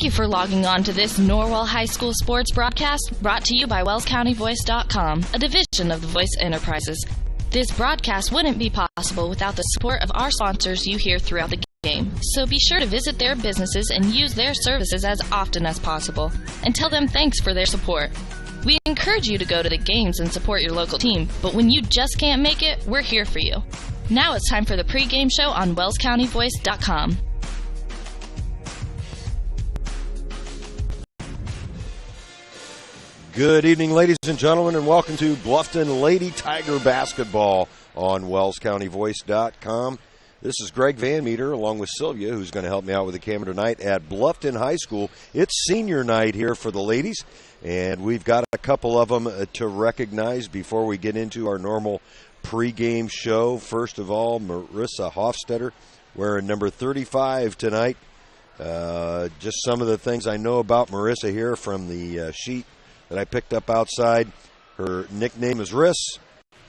Thank you for logging on to this Norwell High School sports broadcast brought to you by WellsCountyVoice.com, a division of the Voice Enterprises. This broadcast wouldn't be possible without the support of our sponsors you hear throughout the game, so be sure to visit their businesses and use their services as often as possible, and tell them thanks for their support. We encourage you to go to the games and support your local team, but when you just can't make it, we're here for you. Now it's time for the pregame show on WellsCountyVoice.com. Good evening, ladies and gentlemen, and welcome to Bluffton Lady Tiger Basketball on WellsCountyVoice.com. This is Greg Van Meter along with Sylvia, who's going to help me out with the camera tonight at Bluffton High School. It's senior night here for the ladies, and we've got a couple of them to recognize before we get into our normal pregame show. First of all, Marissa Hofstetter wearing number 35 tonight. Just some of the things I know about Marissa here from the sheet that I picked up outside. Her nickname is Riss.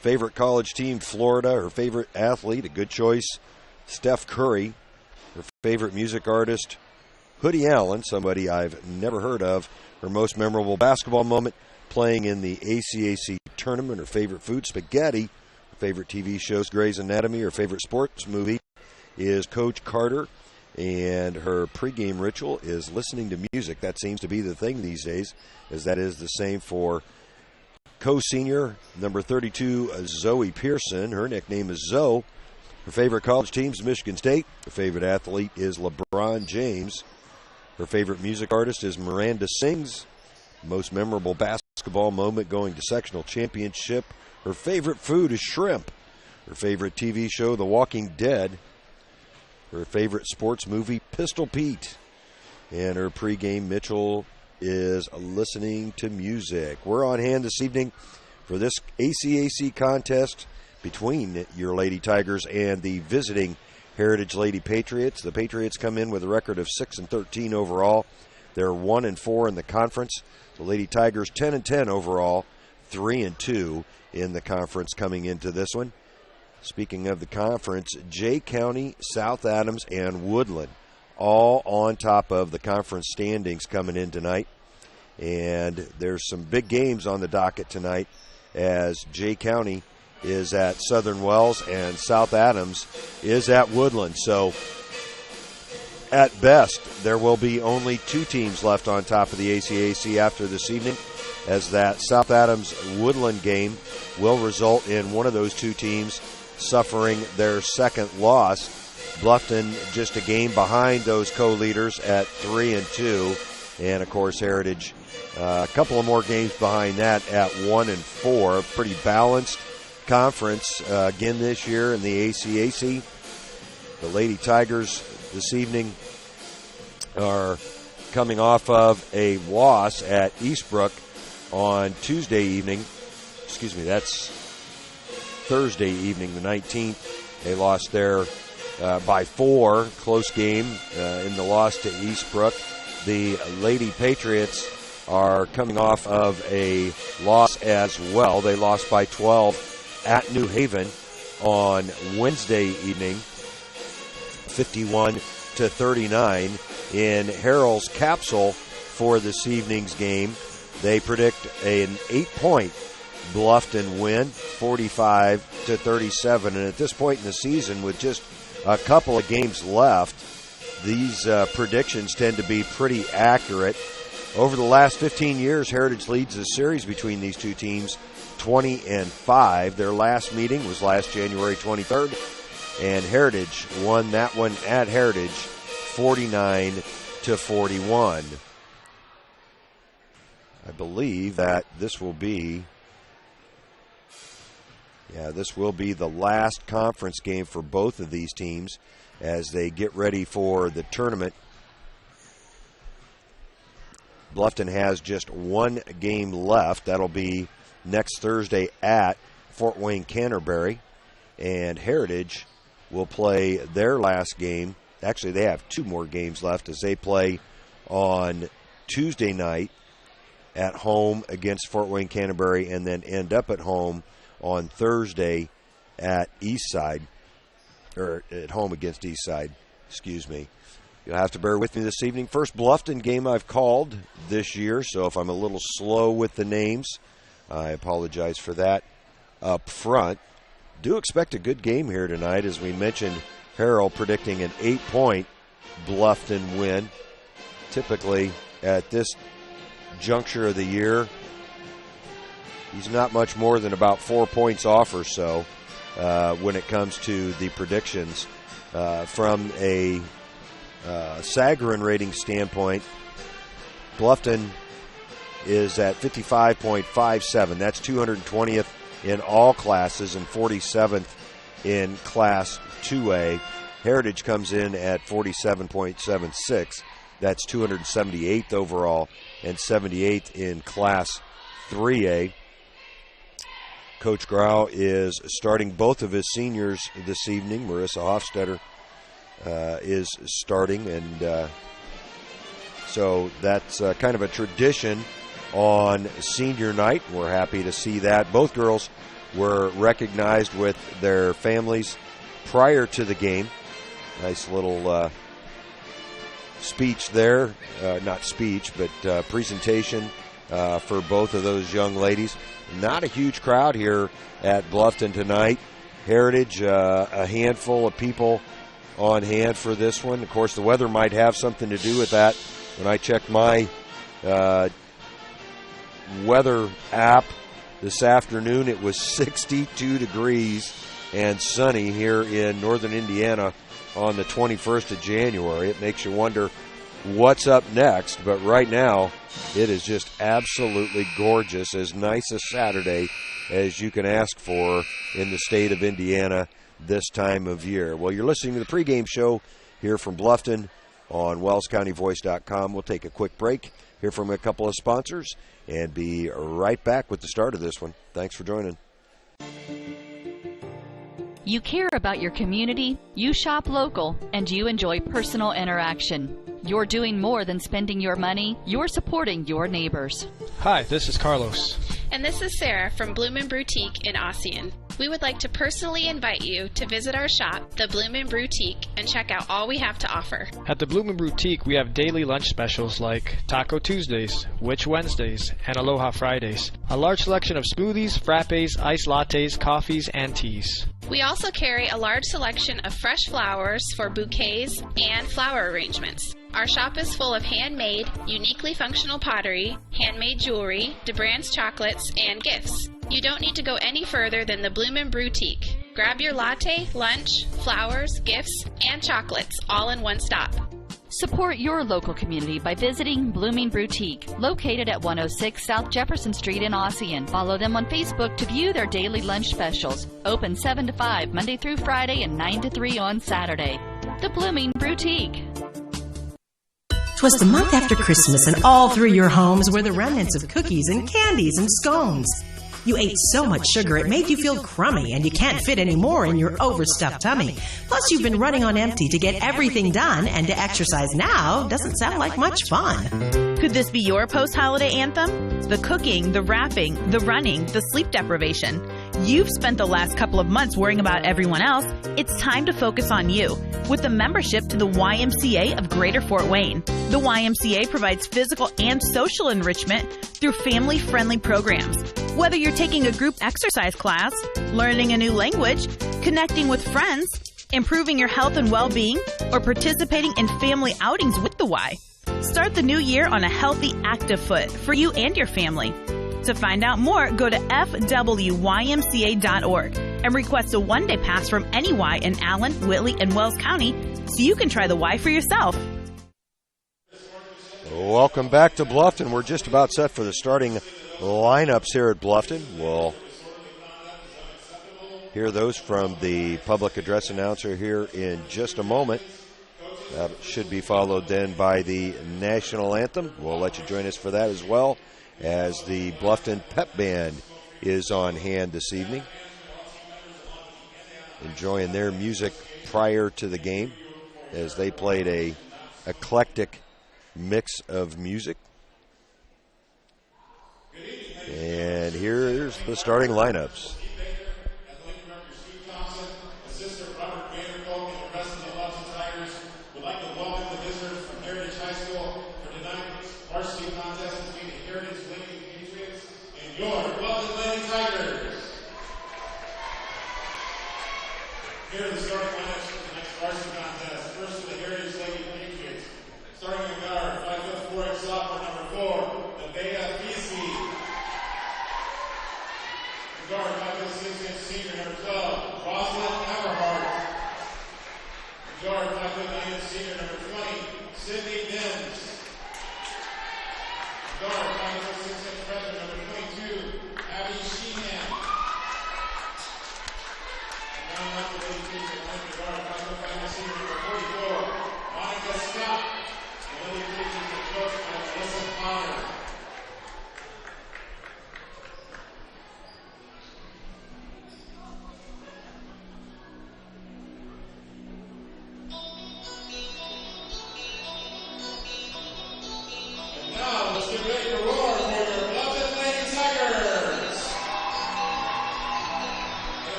Favorite college team, Florida. Her favorite athlete, a good choice, Steph Curry. Her favorite music artist, Hoodie Allen, somebody I've never heard of. Her most memorable basketball moment, playing in the ACAC tournament. Her favorite food, spaghetti. Her favorite TV shows, Grey's Anatomy. Her favorite sports movie is Coach Carter. And her pregame ritual is listening to music. That seems to be the thing these days, as that is the same for co-senior number 32, Zoe Pearson. Her nickname is Zoe. Her favorite college team is Michigan State. Her favorite athlete is LeBron James. Her favorite music artist is Miranda Sings. Most memorable basketball moment, going to sectional championship. Her favorite food is shrimp. Her favorite TV show, The Walking Dead. Her favorite sports movie, Pistol Pete. And her pregame ritual is listening to music. We're on hand this evening for this ACAC contest between your Lady Tigers and the visiting Heritage Lady Patriots. The Patriots come in with a record of 6-13 overall. They're 1-4 in the conference. The Lady Tigers 10-10 overall, 3-2 in the conference coming into this one. Speaking of the conference, Jay County, South Adams, and Woodland all on top of the conference standings coming in tonight. And there's some big games on the docket tonight, as Jay County is at Southern Wells and South Adams is at Woodland. So at best, there will be only two teams left on top of the ACAC after this evening, as that South Adams-Woodland game will result in one of those two teams suffering their second loss. Bluffton just a game behind those co-leaders at 3-2, and of course Heritage a couple of more games behind that at 1-4. Pretty balanced conference again this year in the ACAC. The Lady Tigers this evening are coming off of a loss at Eastbrook on Tuesday evening. Excuse me, that's Thursday evening, the 19th. They lost there by 4, close game in the loss to Eastbrook. The Lady Patriots are coming off of a loss as well. They lost by 12 at New Haven on Wednesday evening, 51-39. In Harrell's capsule for this evening's game, they predict an 8-point Bluffton win, 45-37. And at this point in the season, with just a couple of games left, these predictions tend to be pretty accurate. Over the last 15 years, Heritage leads the series between these two teams 20-5. Their last meeting was last January 23rd, and Heritage won that one at Heritage 49-41. I believe that this will be the last conference game for both of these teams as they get ready for the tournament. Bluffton has just one game left. That'll be next Thursday at Fort Wayne Canterbury. And Heritage will play their last game. Actually, they have two more games left as they play on Tuesday night at home against Fort Wayne Canterbury and then end up at home on Thursday at Eastside, or at home against Eastside, excuse me. You'll have to bear with me this evening. First Bluffton game I've called this year, so if I'm a little slow with the names, I apologize for that up front. Do expect a good game here tonight. As we mentioned, Harrell predicting an 8-point Bluffton win. Typically, at this juncture of the year, he's not much more than about 4 points off or so when it comes to the predictions. From a Sagarin rating standpoint, Bluffton is at 55.57. That's 220th in all classes and 47th in Class 2A. Heritage comes in at 47.76. That's 278th overall and 78th in Class 3A. Coach Grau is starting both of his seniors this evening. Marissa Hofstetter is starting, and so that's kind of a tradition on senior night. We're happy to see that. Both girls were recognized with their families prior to the game. Nice little speech there. Not speech, but presentation for both of those young ladies. Not a huge crowd here at Bluffton tonight. Heritage, a handful of people on hand for this one. Of course, the weather might have something to do with that. When I checked my weather app this afternoon, it was 62 degrees and sunny here in northern Indiana on the 21st of January. It makes you wonder what's up next, but right now it is just absolutely gorgeous, as nice a Saturday as you can ask for in the state of Indiana this time of year. Well, you're listening to the pregame show here from Bluffton on WellsCountyVoice.com. We'll take a quick break, hear from a couple of sponsors, and be right back with the start of this one. Thanks for joining. You care about your community, you shop local, and you enjoy personal interaction. You're doing more than spending your money. You're supporting your neighbors. Hi, this is Carlos. And this is Sarah from Bloomin' Boutique in Ossian. We would like to personally invite you to visit our shop, the Bloomin' Boutique, and check out all we have to offer. At the Bloomin' Boutique, we have daily lunch specials like Taco Tuesdays, Witch Wednesdays, and Aloha Fridays. A large selection of smoothies, frappes, iced lattes, coffees, and teas. We also carry a large selection of fresh flowers for bouquets and flower arrangements. Our shop is full of handmade, uniquely functional pottery, handmade jewelry, DeBrand's chocolates, and gifts. You don't need to go any further than the Bloomin' Boutique. Grab your latte, lunch, flowers, gifts, and chocolates all in one stop. Support your local community by visiting Blooming Boutique, located at 106 South Jefferson Street in Ossian. Follow them on Facebook to view their daily lunch specials. Open 7 to 5 Monday through Friday and 9 to 3 on Saturday. The Blooming Boutique. 'Twas the month after Christmas, and all through your homes were the remnants of cookies and candies and scones. You ate so much sugar it made you feel crummy, and you can't fit any more in your overstuffed tummy. Plus, you've been running on empty to get everything done, and to exercise now doesn't sound like much fun. Could this be your post-holiday anthem? The cooking, the wrapping, the running, the sleep deprivation. You've spent the last couple of months worrying about everyone else. It's time to focus on you with a membership to the YMCA of Greater Fort Wayne. The YMCA provides physical and social enrichment through family-friendly programs. Whether you're taking a group exercise class, learning a new language, connecting with friends, improving your health and well-being, or participating in family outings with the Y. Start the new year on a healthy, active foot for you and your family. To find out more, go to fwymca.org and request a one-day pass from any Y in Allen, Whitley, and Wells County so you can try the Y for yourself. Welcome back to Bluffton. We're just about set for the starting lineups here at Bluffton. We'll hear those from the public address announcer here in just a moment. That should be followed then by the national anthem. We'll let you join us for that as well, as the Bluffton Pep Band is on hand this evening, enjoying their music prior to the game as they played a eclectic mix of music. And here's the starting lineups.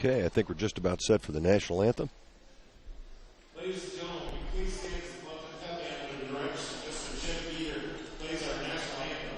Okay, I think we're just about set for the national anthem. Ladies and gentlemen, please stand to the Bluffton Pep Band under the direction of Mr. Jim Beater, who plays our national anthem.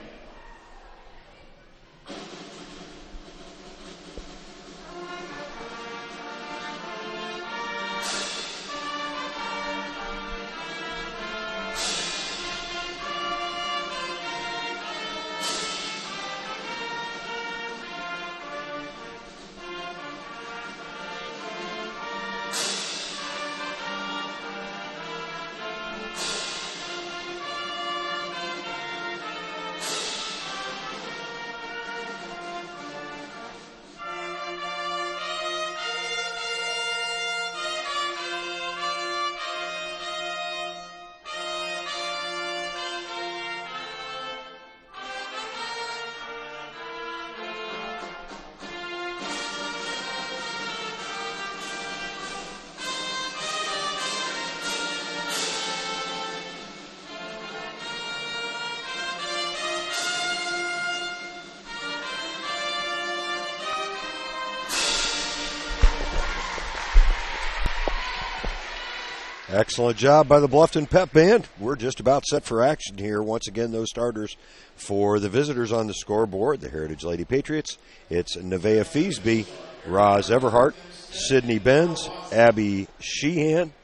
Excellent job by the Bluffton Pep Band. We're just about set for action here. Once again, those starters for the visitors on the scoreboard, the Heritage Lady Patriots. It's Nevaeh Feasby, Roz Everhart, Sydney Benz, Abby Sheehan,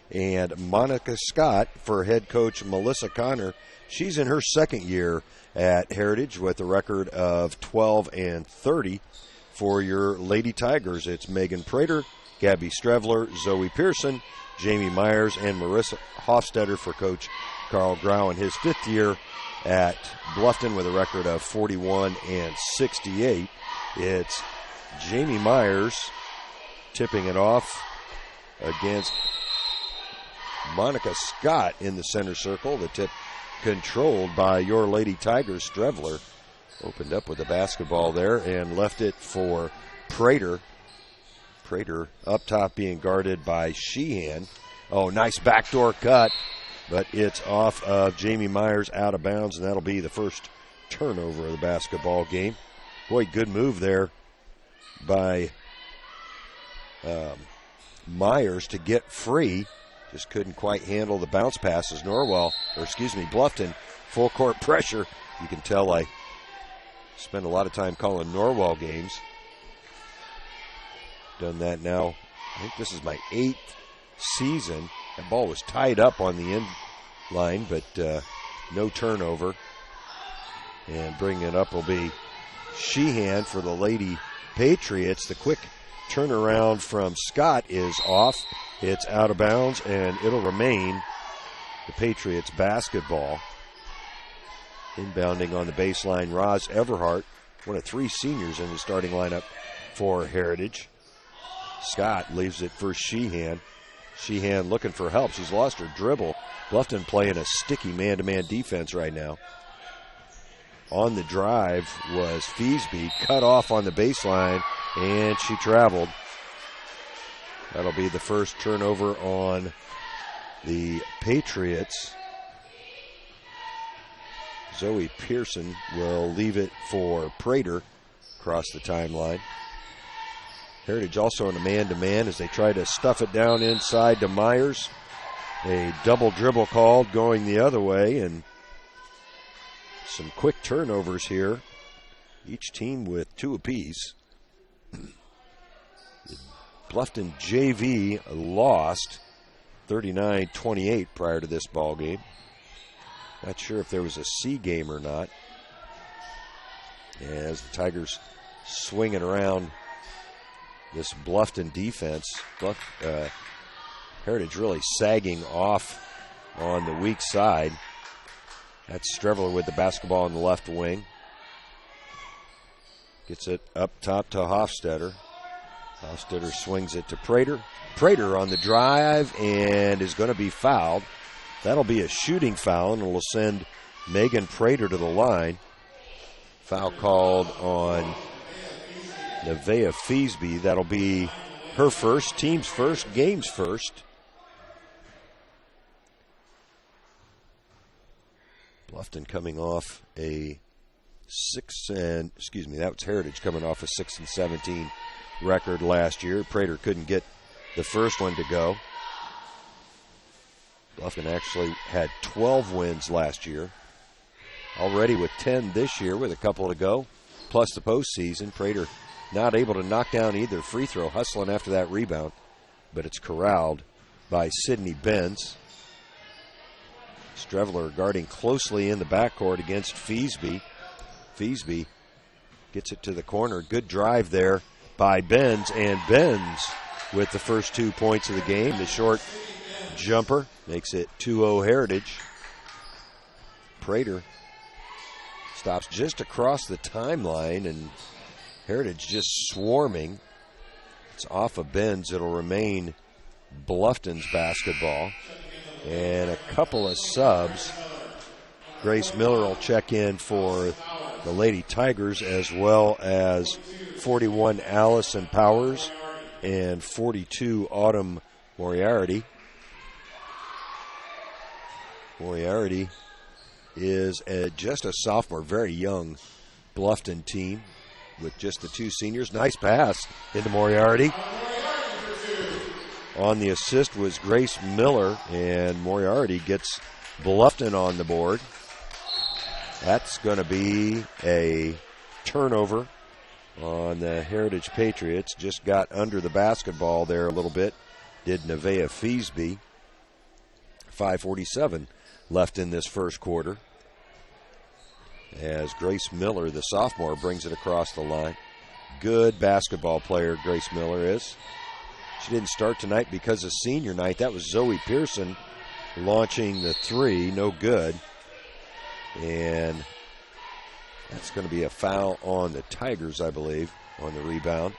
and Monica Scott for head coach Melissa Connor. She's in her second year at Heritage with a record of 12-30. For your Lady Tigers, it's Megan Prater, Gabby Strevler, Zoe Pearson, Jamie Myers, and Marissa Hofstetter for Coach Carl Grau in his fifth year at Bluffton with a record of 41-68. It's Jamie Myers tipping it off against Monica Scott in the center circle. The tip controlled by your Lady Tigers. Strevler opened up with the basketball there and left it for Prater. Prater up top being guarded by Sheehan. Oh, nice backdoor cut, but it's off of Jamie Myers out of bounds, and that'll be the first turnover of the basketball game. Boy, good move there by Myers to get free. Just couldn't quite handle the bounce passes. Bluffton, full court pressure. You can tell I spend a lot of time calling Norwell games. Done that now. I think this is my 8th season. That ball was tied up on the end line, but no turnover. And bringing it up will be Sheehan for the Lady Patriots. The quick turnaround from Scott is off. It's out of bounds, and it'll remain the Patriots basketball. Inbounding on the baseline, Roz Everhart, one of 3 seniors in the starting lineup for Heritage. Scott leaves it for Sheehan. Sheehan looking for help. She's lost her dribble. Bluffton playing a sticky man-to-man defense right now. On the drive was Feasby, cut off on the baseline, and she traveled. That'll be the first turnover on the Patriots. Zoe Pearson will leave it for Prater across the timeline. Heritage also in a man-to-man as they try to stuff it down inside to Myers. A double dribble called going the other way, and some quick turnovers here. Each team with 2 apiece. Bluffton JV lost 39-28 prior to this ball game. Not sure if there was a C game or not. As the Tigers swinging around this Bluffton defense. Heritage really sagging off on the weak side. That's Streveler with the basketball on the left wing. Gets it up top to Hofstetter. Hofstetter swings it to Prater. Prater on the drive and is going to be fouled. That'll be a shooting foul, and it will send Megan Prater to the line. Foul called on Nevaeh Feasby. That'll be her first, team's first, game's first. Bluffton coming off a that was Heritage coming off a 6-17 record last year. Prater couldn't get the first one to go. Bluffton actually had 12 wins last year. Already with 10 this year with a couple to go, plus the postseason. Prater not able to knock down either free throw, hustling after that rebound, but it's corralled by Sydney Benz. Streveler guarding closely in the backcourt against Feasby. Feasby gets it to the corner. Good drive there by Benz, and Benz with the first 2 points of the game. The short jumper makes it 2-0 Heritage. Prater stops just across the timeline, and Heritage just swarming. It's off of Benz. It'll remain Bluffton's basketball. And a couple of subs. Grace Miller will check in for the Lady Tigers, as well as 41 Allison Powers and 42 Autumn Moriarty. Moriarty is just a sophomore, very young Bluffton team with just the 2 seniors. Nice pass into Moriarty. On the assist was Grace Miller, and Moriarty gets Bluffton on the board. That's going to be a turnover on the Heritage Patriots. Just got under the basketball there a little bit, did Nevaeh Feasby. 5:47 left in this first quarter, as Grace Miller, the sophomore, brings it across the line. Good basketball player Grace Miller is. She didn't start tonight because of senior night. That was Zoe Pearson launching the 3, no good. And that's going to be a foul on the Tigers, I believe, on the rebound.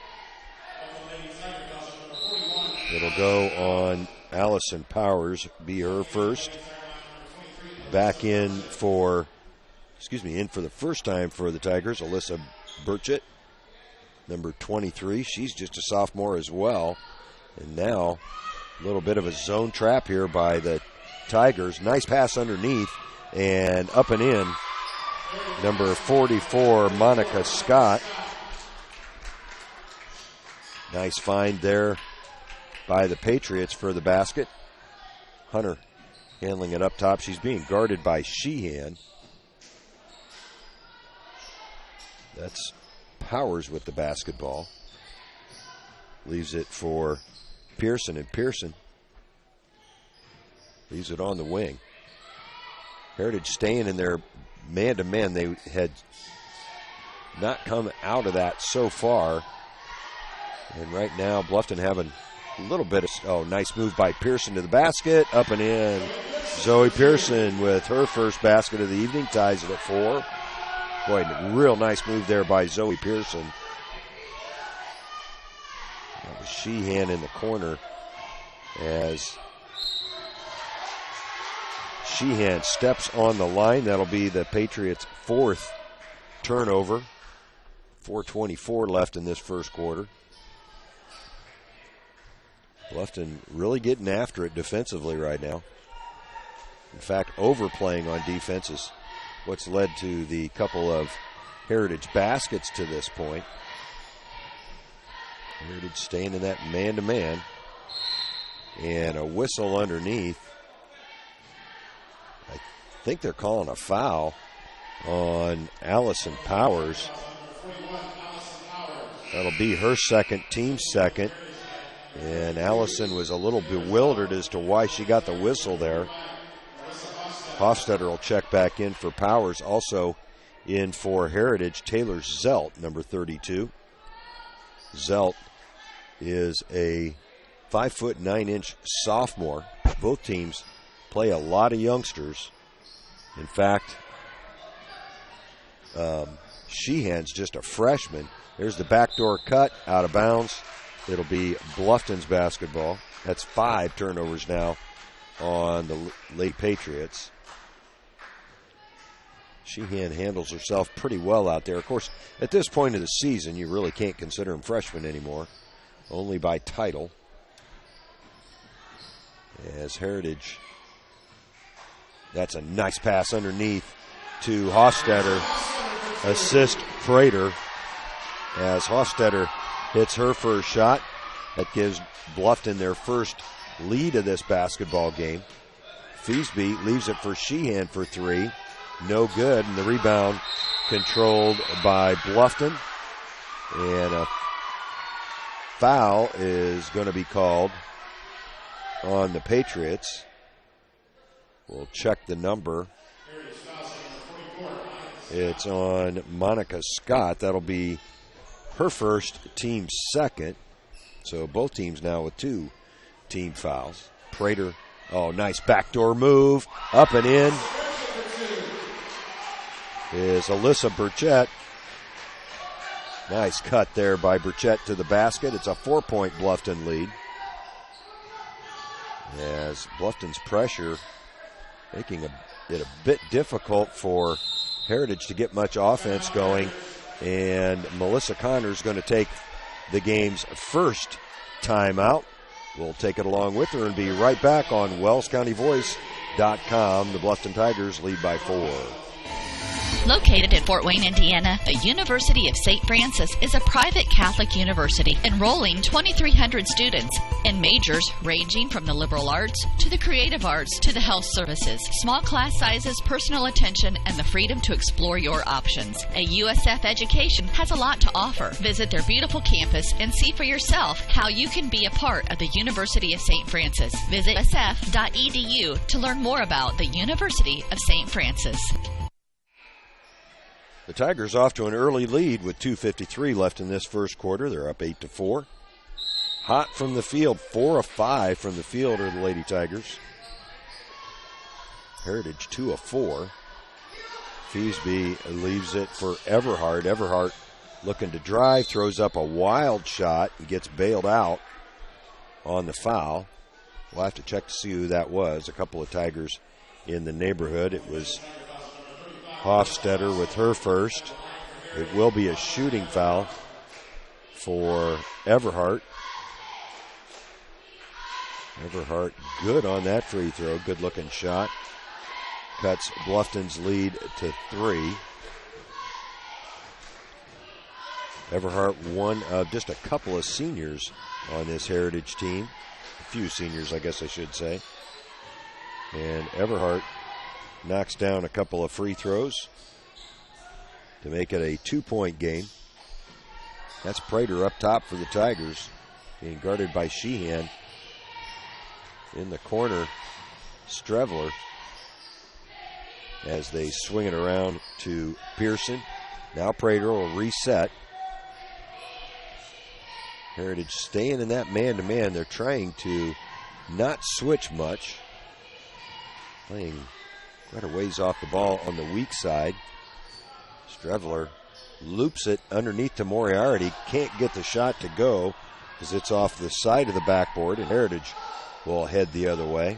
It'll go on Allison Powers, be her first. Back in for the first time for the Tigers, Alyssa Burchett, number 23. She's just a sophomore as well. And now a little bit of a zone trap here by the Tigers. Nice pass underneath and up and in. Number 44, Monica Scott. Nice find there by the Patriots for the basket. Hunter handling it up top. She's being guarded by Sheehan. That's Powers with the basketball. Leaves it for Pearson, and Pearson leaves it on the wing. Heritage staying in their man-to-man. They had not come out of that so far. And right now, Bluffton having a little bit of, nice move by Pearson to the basket, up and in. Zoe Pearson with her first basket of the evening, ties it at 4. Boy, real nice move there by Zoe Pearson. That was Sheehan in the corner as Sheehan steps on the line. That'll be the Patriots' 4th turnover. 4:24 left in this first quarter. Bluffton really getting after it defensively right now. In fact, overplaying on defense as what's led to the couple of Heritage baskets to this point. Heritage staying in that man-to-man. And a whistle underneath. I think they're calling a foul on Allison Powers. That'll be her second, team second. And Allison was a little bewildered as to why she got the whistle there. Hofstetter will check back in for Powers. Also in for Heritage, Taylor Zelt, number 32. Zelt is a 5'9" sophomore. Both teams play a lot of youngsters. In fact, Sheehan's just a freshman. There's the backdoor cut, out of bounds. It'll be Bluffton's basketball. That's 5 turnovers now on the late Patriots. Sheehan handles herself pretty well out there. Of course, at this point of the season, you really can't consider them freshmen anymore. Only by title. As Heritage, that's a nice pass underneath to Hofstetter. Assist Prater as Hofstetter hits her first shot. That gives Bluffton their first lead of this basketball game. Feasby leaves it for Sheehan for 3. No good, and the rebound controlled by Bluffton. And a foul is going to be called on the Patriots. We'll check the number. It's on Monica Scott. That'll be her first, team second. So both teams now with 2 team fouls. Prater, oh, nice backdoor move. Up and in is Alyssa Burchett. Nice cut there by Burchett to the basket. It's a 4-point Bluffton lead. As Bluffton's pressure making it a bit difficult for Heritage to get much offense going. And Melissa Connor's going to take the game's first timeout. We'll take it along with her and be right back on WellsCountyVoice.com. The Bluffton Tigers lead by 4. Located in Fort Wayne, Indiana, the University of St. Francis is a private Catholic university enrolling 2,300 students in majors ranging from the liberal arts to the creative arts to the health services. Small class sizes, personal attention, and the freedom to explore your options. A USF education has a lot to offer. Visit their beautiful campus and see for yourself how you can be a part of the University of St. Francis. Visit usf.edu to learn more about the University of St. Francis. The Tigers off to an early lead with 2:53 left in this first quarter. They're up 8-4. Hot from the field, 4 of 5 from the field are the Lady Tigers. Heritage 2 of 4. Feasby leaves it for Everhart. Everhart looking to drive, throws up a wild shot. He gets bailed out on the foul. We'll have to check to see who that was. A couple of Tigers in the neighborhood. It was Hofstetter with her first. It will be a shooting foul for Everhart. Everhart good on that free throw. Good looking shot. Cuts Bluffton's lead to 3. Everhart one of just a couple of seniors on this Heritage team. A few seniors, I guess I should say. And Everhart knocks down a couple of free throws to make it a 2-point game. That's Prater up top for the Tigers, being guarded by Sheehan. In the corner, Strevler, as they swing it around to Pearson. Now Prater will reset. Heritage staying in that man-to-man. They're trying to not switch much. Playing quite a ways off the ball on the weak side. Strevler loops it underneath to Moriarty. Can't get the shot to go because it's off the side of the backboard, and Heritage will head the other way.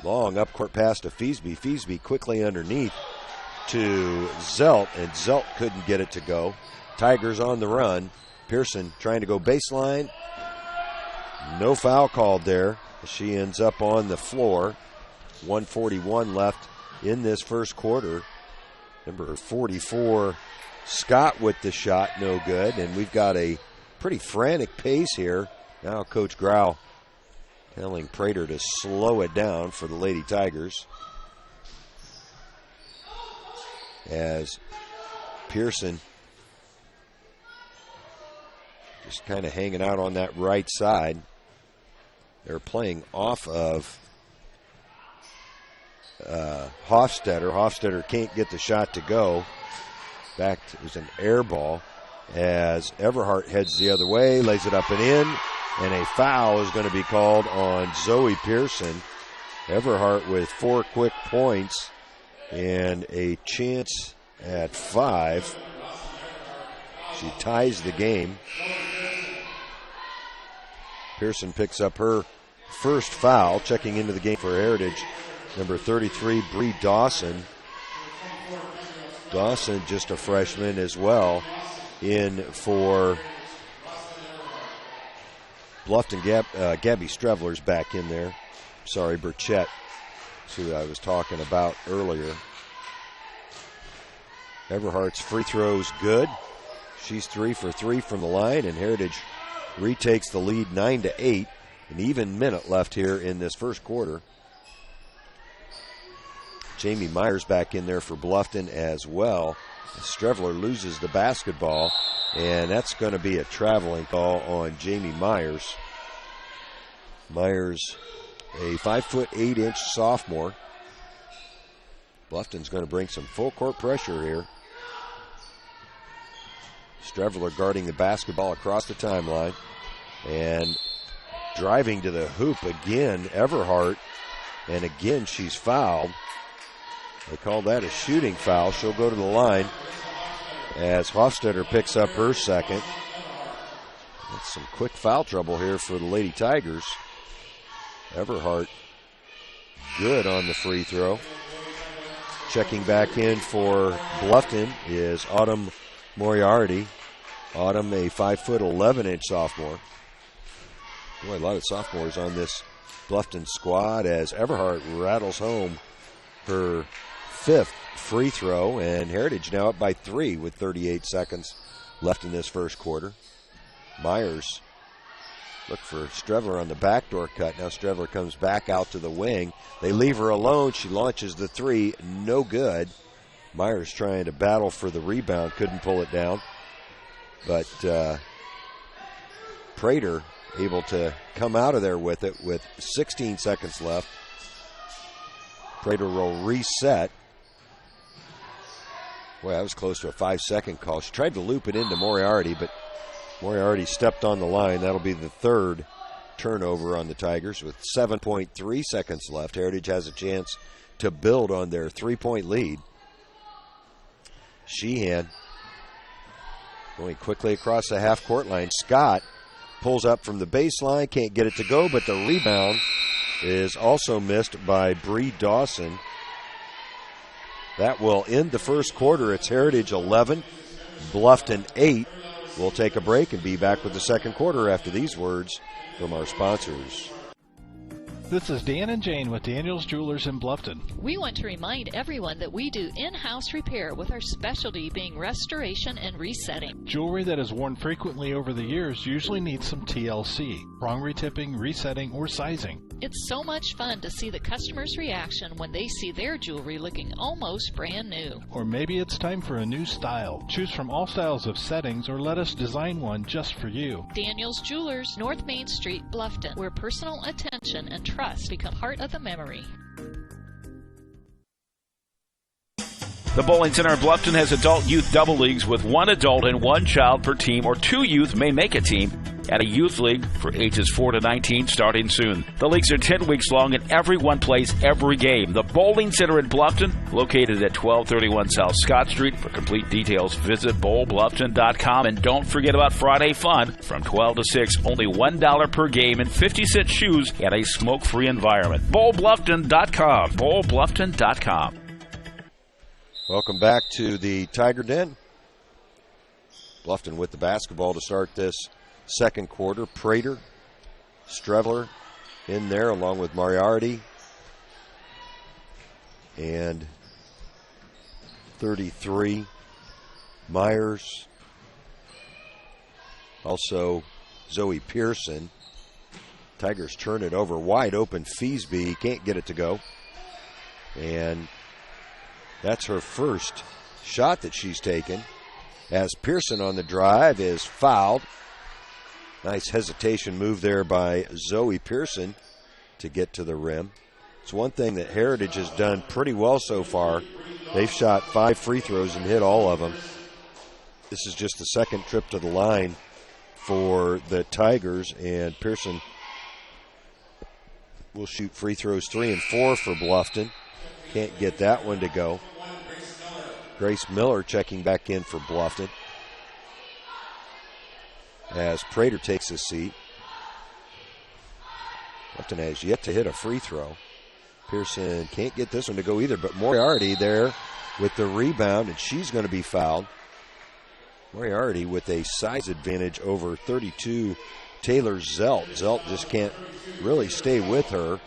Long up-court pass to Feasby. Feasby quickly underneath to Zelt, and Zelt couldn't get it to go. Tigers on the run. Pearson trying to go baseline. No foul called there. She ends up on the floor. 1:41 left in this first quarter. Number 44, Scott with the shot, no good. And we've got a pretty frantic pace here. Now Coach Grau telling Prater to slow it down for the Lady Tigers. As Pearson just kind of hanging out on that right side. They're playing off of Hofstetter. Hofstetter can't get the shot to go. In fact, it was an air ball as Everhart heads the other way, lays it up and in, and a foul is going to be called on Zoe Pearson. Everhart with 4 quick points and a chance at 5. She ties the game. Pearson picks up her first foul, checking into the game for Heritage. Number 33, Bree Dawson. Dawson, just a freshman as well, in for Bluffton. Gabby Strevler's back in there. Sorry, Burchett. That's who I was talking about earlier. Everhart's free throw's good. She's 3 for 3 from the line, and Heritage retakes the lead 9-8. An even minute left here in this first quarter. Jamie Myers back in there for Bluffton as well. Strevler loses the basketball, and that's going to be a traveling call on Jamie Myers. Myers, a 5'8" sophomore. Bluffton's going to bring some full court pressure here. Strevler guarding the basketball across the timeline and driving to the hoop again, Everhart, and again she's fouled. They call that a shooting foul. She'll go to the line as Hofstetter picks up her second. That's some quick foul trouble here for the Lady Tigers. Everhart good on the free throw. Checking back in for Bluffton is Autumn Moriarty. Autumn, a 5'11" sophomore. Boy, a lot of sophomores on this Bluffton squad as Everhart rattles home her 5th free throw, and Heritage now up by 3 with 38 seconds left in this first quarter. Myers look for Strevler on the backdoor cut. Now Strevler comes back out to the wing. They leave her alone. She launches the 3, no good. Myers trying to battle for the rebound, couldn't pull it down. But Prater able to come out of there with it with 16 seconds left. Prater will reset. Boy, that was close to a 5-second call. She tried to loop it into Moriarty, but Moriarty stepped on the line. That'll be the 3rd turnover on the Tigers with 7.3 seconds left. Heritage has a chance to build on their 3-point lead. Sheehan going quickly across the half-court line. Scott pulls up from the baseline, can't get it to go, but the rebound is also missed by Bree Dawson. That will end the first quarter. It's Heritage 11, Bluffton 8. We'll take a break and be back with the second quarter after these words from our sponsors. This is Dan and Jane with Daniel's Jewelers in Bluffton. We want to remind everyone that we do in-house repair with our specialty being restoration and resetting. Jewelry that is worn frequently over the years usually needs some TLC, wrong retipping, resetting, or sizing. It's so much fun to see the customer's reaction when they see their jewelry looking almost brand new. Or maybe it's time for a new style. Choose from all styles of settings or let us design one just for you. Daniel's Jewelers, North Main Street, Bluffton, where personal attention and trust become part of the memory. The Bowling Center in Bluffton has adult-youth double leagues with 1 adult and 1 child per team, or 2 youth may make a team, and a youth league for ages 4 to 19 starting soon. The leagues are 10 weeks long and everyone plays every game. The Bowling Center in Bluffton, located at 1231 South Scott Street. For complete details, visit bowlbluffton.com, and don't forget about Friday Fun from 12 to 6. Only $1 per game and 50-cent shoes and a smoke-free environment. bowlbluffton.com. bowlbluffton.com. Welcome back to the Tiger Den. Bluffton with the basketball to start this second quarter. Prater, Strevler in there along with Moriarty and 33. Myers. Also Zoe Pearson. Tigers turn it over. Wide open Feasby. Can't get it to go. And that's her first shot that she's taken. As Pearson on the drive is fouled. Nice hesitation move there by Zoe Pearson to get to the rim. It's one thing that Heritage has done pretty well so far. They've shot 5 free throws and hit all of them. This is just the second trip to the line for the Tigers, and Pearson will shoot free throws 3 and 4 for Bluffton. Can't get that one to go. Grace Miller checking back in for Bluffton as Prater takes his seat. Bluffton has yet to hit a free throw. Pearson can't get this one to go either, but Moriarty there with the rebound, and she's going to be fouled. Moriarty with a size advantage over 32 Taylor Zelt. Zelt just can't really stay with her.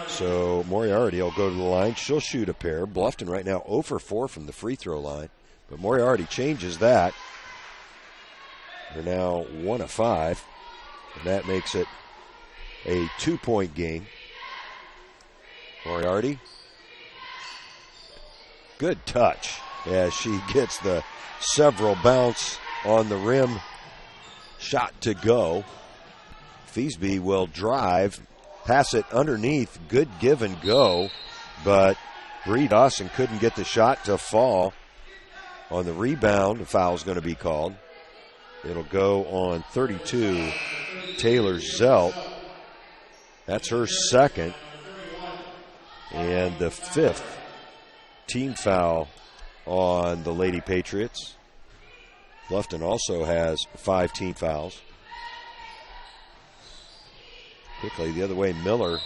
So Moriarty will go to the line. She'll shoot a pair. Bluffton right now 0 for 4 from the free throw line. But Moriarty changes that. They're now 1 of 5. And that makes it a 2-point game. Moriarty. Good touch as she gets the several bounce on the rim. Shot to go. Feasby will drive. Pass it underneath. Good give and go. But Bree Dawson couldn't get the shot to fall. On the rebound, a foul's going to be called. It'll go on 32, Taylor Zelt. That's her second. And the 5th team foul on the Lady Patriots. Bluffton also has 5 team fouls. Quickly the other way, Miller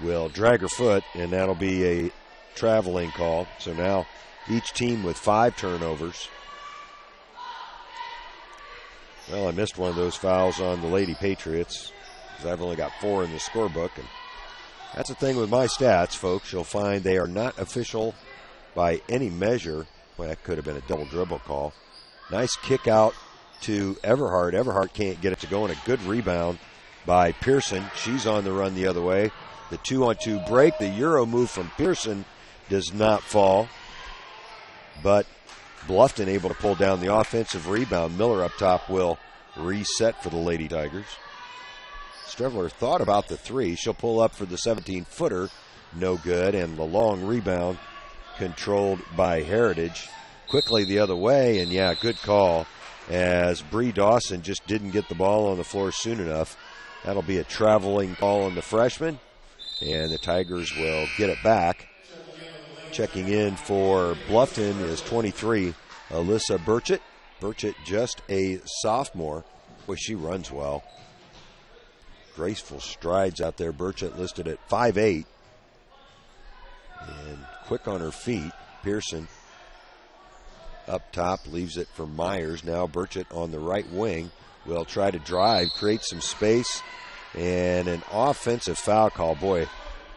will drag her foot, and that'll be a traveling call. So now each team with 5 turnovers. Well, I missed one of those fouls on the Lady Patriots because I've only got 4 in the scorebook. And that's the thing with my stats, folks. You'll find they are not official by any measure. Well, that could have been a double dribble call. Nice kick out to Everhart. Everhart can't get it to go, and a good rebound by Pearson. She's on the run the other way. The 2-on-2 break. The Euro move from Pearson does not fall. But Bluffton able to pull down the offensive rebound. Miller up top will reset for the Lady Tigers. Strevler thought about the 3. She'll pull up for the 17-footer. No good. And the long rebound controlled by Heritage. Quickly the other way, and yeah, good call as Bree Dawson just didn't get the ball on the floor soon enough. That'll be a traveling call on the freshman, and the Tigers will get it back. Checking in for Bluffton is 23, Alyssa Burchett. Burchett just a sophomore. Boy, she runs well. Graceful strides out there. Burchett listed at 5'8". And quick on her feet. Pearson up top leaves it for Myers. Now Burchett on the right wing will try to drive, create some space, and an offensive foul call. Boy,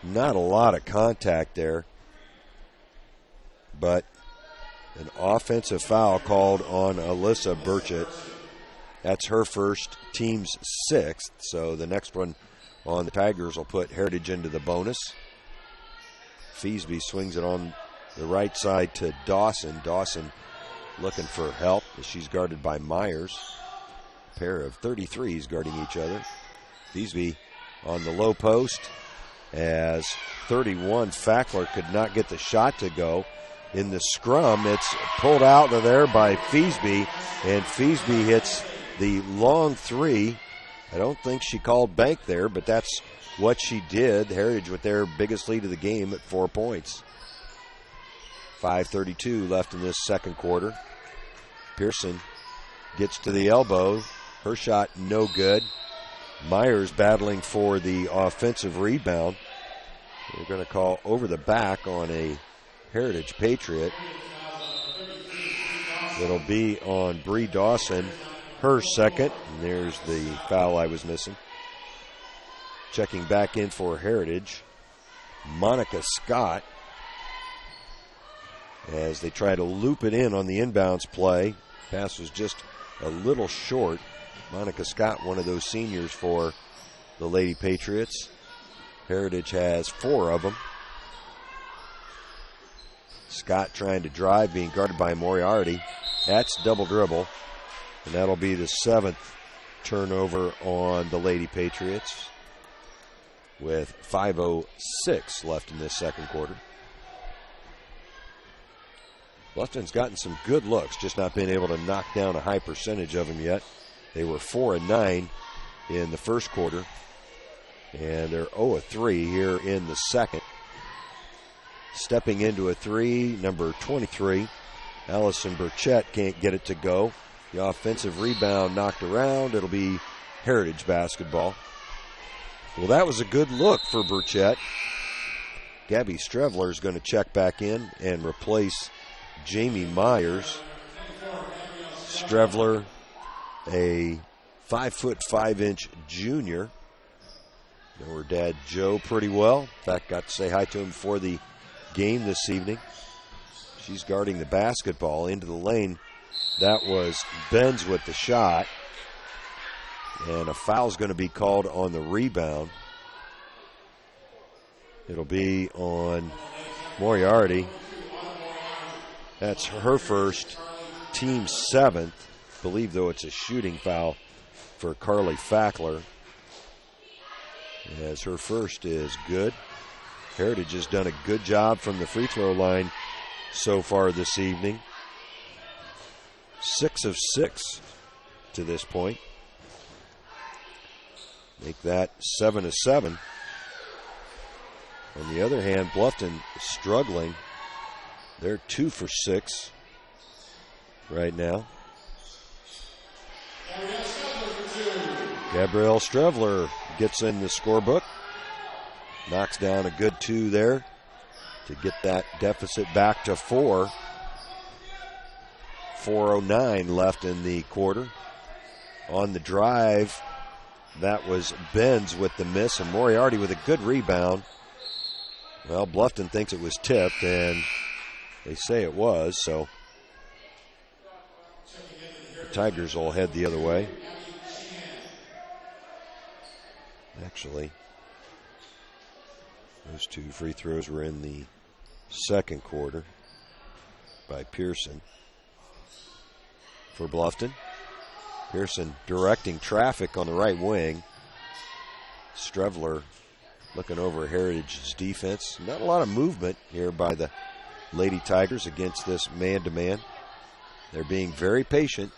not a lot of contact there, but an offensive foul called on Alyssa Burchett. That's her first, team's 6th, so the next one on the Tigers will put Heritage into the bonus. Feasby swings it on the right side to Dawson. Dawson looking for help as she's guarded by Myers. A pair of 33s guarding each other. Feasby on the low post as 31 Fackler could not get the shot to go. In the scrum, it's pulled out of there by Feasby, and Feasby hits the long 3. I don't think she called bank there, but that's what she did. Heritage with their biggest lead of the game at 4 points. 5:32 left in this second quarter. Pearson gets to the elbow. Her shot no good. Myers battling for the offensive rebound. They're going to call over the back on a Heritage Patriot. It'll be on Bree Dawson, her second. And there's the foul I was missing. Checking back in for Heritage, Monica Scott. as they try to loop it in on the inbounds play. Pass was just a little short. Monica Scott, one of those seniors for the Lady Patriots. Heritage has 4 of them. Scott trying to drive, being guarded by Moriarty. That's double dribble, and that'll be the 7th turnover on the Lady Patriots with 5:06 left in this second quarter. Bluffton's gotten some good looks, just not been able to knock down a high percentage of them yet. They were 4-9 in the first quarter, and they're 0-3 here in the second. Stepping into a 3, number 23, Allison Burchett can't get it to go. The offensive rebound knocked around. It'll be Heritage basketball. Well, that was a good look for Burchett. Gabby Strevler is going to check back in and replace Jamie Myers. Strevler, a 5'5" junior. Know her dad Joe pretty well. In fact, got to say hi to him before the game this evening. She's guarding the basketball into the lane. That was Benz with the shot. And a foul's going to be called on the rebound. It'll be on Moriarty. That's her first, team 7th. I believe, though, it's a shooting foul for Carly Fackler, as her first is good. Heritage has done a good job from the free throw line so far this evening. 6 of 6 to this point. Make that 7 of 7. On the other hand, Bluffton struggling. They're 2 for 6 right now. Gabrielle Strevler gets in the scorebook. Knocks down a good 2 there to get that deficit back to 4. 4:09 left in the quarter. On the drive, that was Benz with the miss, and Moriarty with a good rebound. Well, Bluffton thinks it was tipped, and they say it was, so the Tigers will head the other way. Actually, those 2 free throws were in the second quarter by Pearson for Bluffton. Pearson directing traffic on the right wing. Strevler looking over Heritage's defense. Not a lot of movement here by the Lady Tigers against this man-to-man. They're being very patient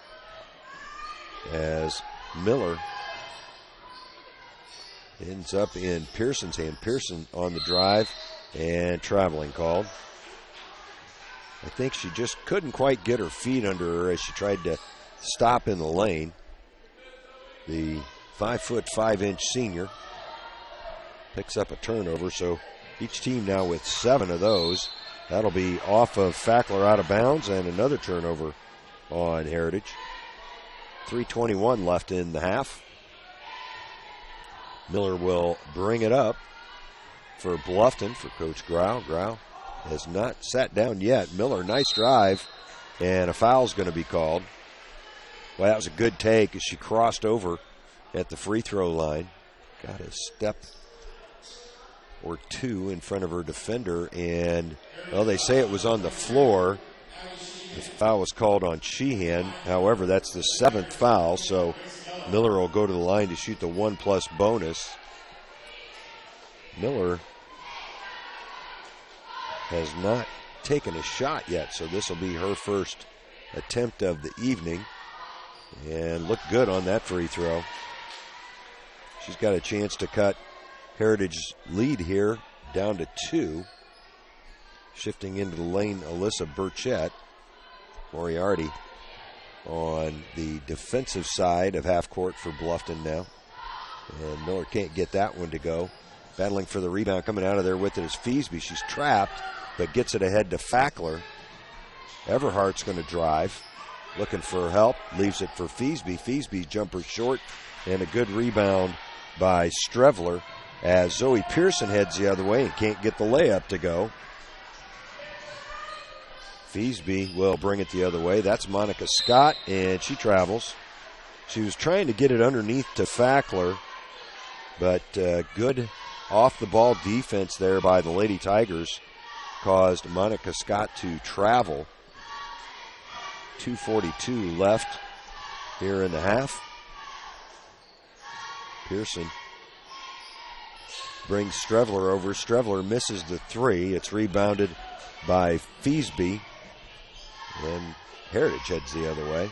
as Miller ends up in Pearson's hand. Pearson on the drive and traveling called. I think she just couldn't quite get her feet under her as she tried to stop in the lane. The 5'5" senior picks up a turnover, so each team now with 7 of those. That'll be off of Fackler out of bounds, and another turnover on Heritage. 3:21 left in the half. Miller will bring it up for Bluffton, for Coach Grau. Grau has not sat down yet. Miller, nice drive, and a foul's going to be called. Well, that was a good take as she crossed over at the free throw line. Got a step or 2 in front of her defender, and, well, they say it was on the floor. The foul was called on Sheehan. However, that's the 7th foul, so Miller will go to the line to shoot the 1+ bonus. Miller has not taken a shot yet, so this will be her first attempt of the evening, and looked good on that free throw. She's got a chance to cut Heritage's lead here down to 2. Shifting into the lane, Alyssa Burchett. Moriarty on the defensive side of half court for Bluffton now. And Miller can't get that one to go. Battling for the rebound, coming out of there with it is Feasby. She's trapped, but gets it ahead to Fackler. Everhart's going to drive, looking for help, leaves it for Feasby. Feasby jumper short, and a good rebound by Strevler as Zoe Pearson heads the other way and can't get the layup to go. Feesby will bring it the other way. That's Monica Scott, and she travels. She was trying to get it underneath to Fackler, but good off-the-ball defense there by the Lady Tigers caused Monica Scott to travel. 2:42 left here in the half. Pearson brings Strevler over. Strevler misses the three. It's rebounded by Feesby. And Heritage heads the other way.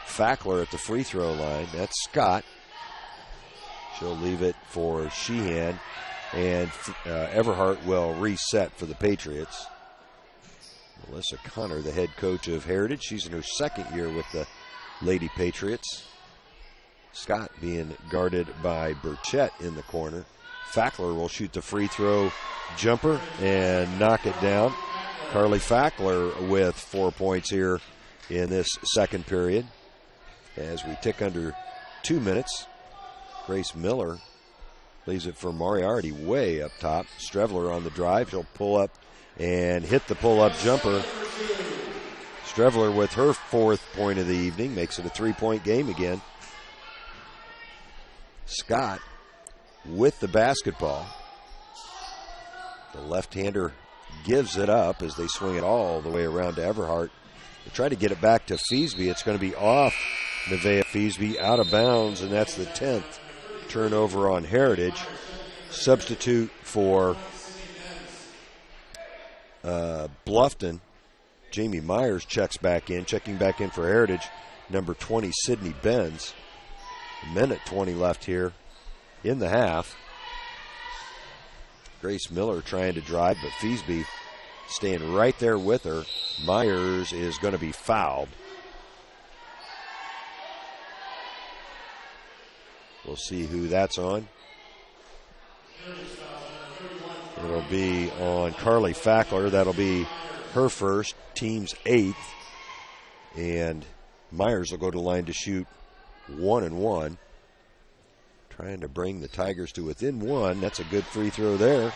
Fackler at the free throw line. That's Scott. She'll leave it for Sheehan. And Everhart will reset for the Patriots. Melissa Connor, the head coach of Heritage. She's in her second year with the Lady Patriots. Scott being guarded by Burchett in the corner. Fackler will shoot the free throw jumper and knock it down. Carly Fackler with 4 points here in this second period. As we tick under 2 minutes, Grace Miller leaves it for Moriarty way up top. Strevler on the drive. She'll pull up and hit the pull-up jumper. Strevler with her 4th point of the evening makes it a 3-point game again. Scott with the basketball. The left-hander gives it up as they swing it all the way around to Everhart. They try to get it back to Feesby. It's going to be off Nevaeh Feesby, out of bounds, and that's the 10th turnover on Heritage. Substitute for Bluffton. Jamie Myers checking back in for Heritage. Number 20, Sydney Benz. A minute 20 left here in the half. Grace Miller trying to drive, but Feesby staying right there with her. Myers is going to be fouled. We'll see who that's on. It'll be on Carly Fackler. That'll be her first, team's 8th. And Myers will go to the line to shoot 1 and 1. Trying to bring the Tigers to within 1. That's a good free throw there.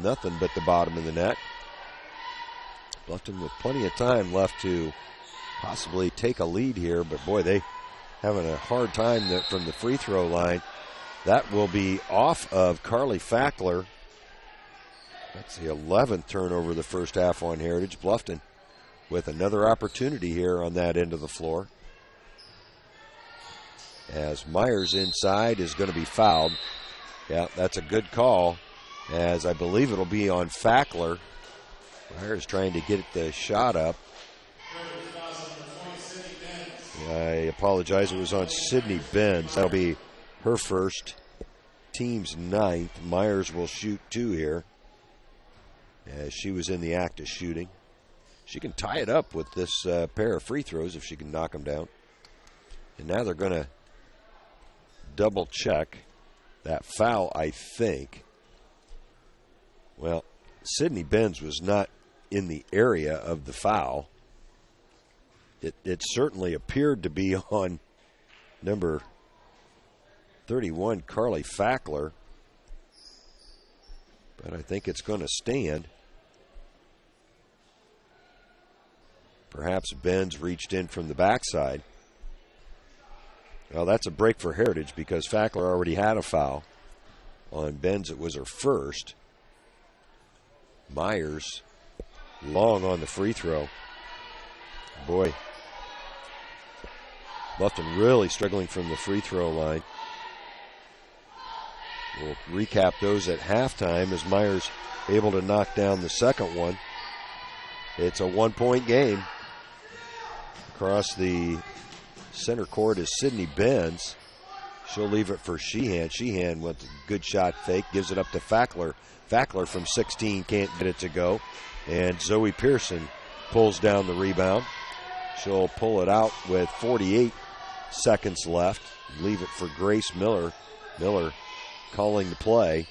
Nothing but the bottom of the net. Bluffton with plenty of time left to possibly take a lead here, but boy, they having a hard time from the free throw line. That will be off of Carly Fackler. That's the 11th turnover of the first half on Heritage. Bluffton with another opportunity here on that end of the floor. As Myers inside is going to be fouled. Yeah, that's a good call, as I believe it'll be on Fackler. Myers trying to get the shot up. I apologize, it was on Sydney Benz. That'll be her first, team's 9th. Myers will shoot 2 here, as she was in the act of shooting. She can tie it up with this pair of free throws if she can knock them down. And now they're going to double check that foul, I think. Well, Sydney Benz was not in the area of the foul. It certainly appeared to be on number 31, Carly Fackler. But I think it's going to stand. Perhaps Benz reached in from the backside. Well, that's a break for Heritage because Fackler already had a foul. On Benz, it was her first. Myers long on the free throw. Boy, Bluffton really struggling from the free throw line. We'll recap those at halftime as Myers able to knock down the second one. It's a 1-point game. Across the center court is Sydney Benz. She'll leave it for Sheehan. Sheehan with a good shot fake, gives it up to Fackler. Fackler from 16 can't get it to go. And Zoe Pearson pulls down the rebound. She'll pull it out with 48 seconds left. Leave it for Grace Miller. Miller calling the play.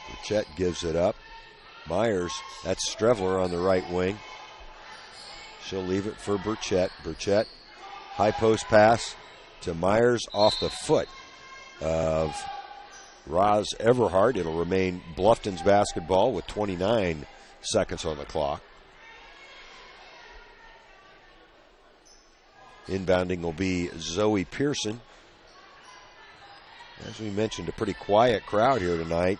Burchett gives it up. Myers, that's Strevler on the right wing. She'll leave it for Burchett. Burchett, high post pass to Myers off the foot of Roz Everhart. It'll remain Bluffton's basketball with 29 seconds on the clock. Inbounding will be Zoe Pearson. As we mentioned, a pretty quiet crowd here tonight.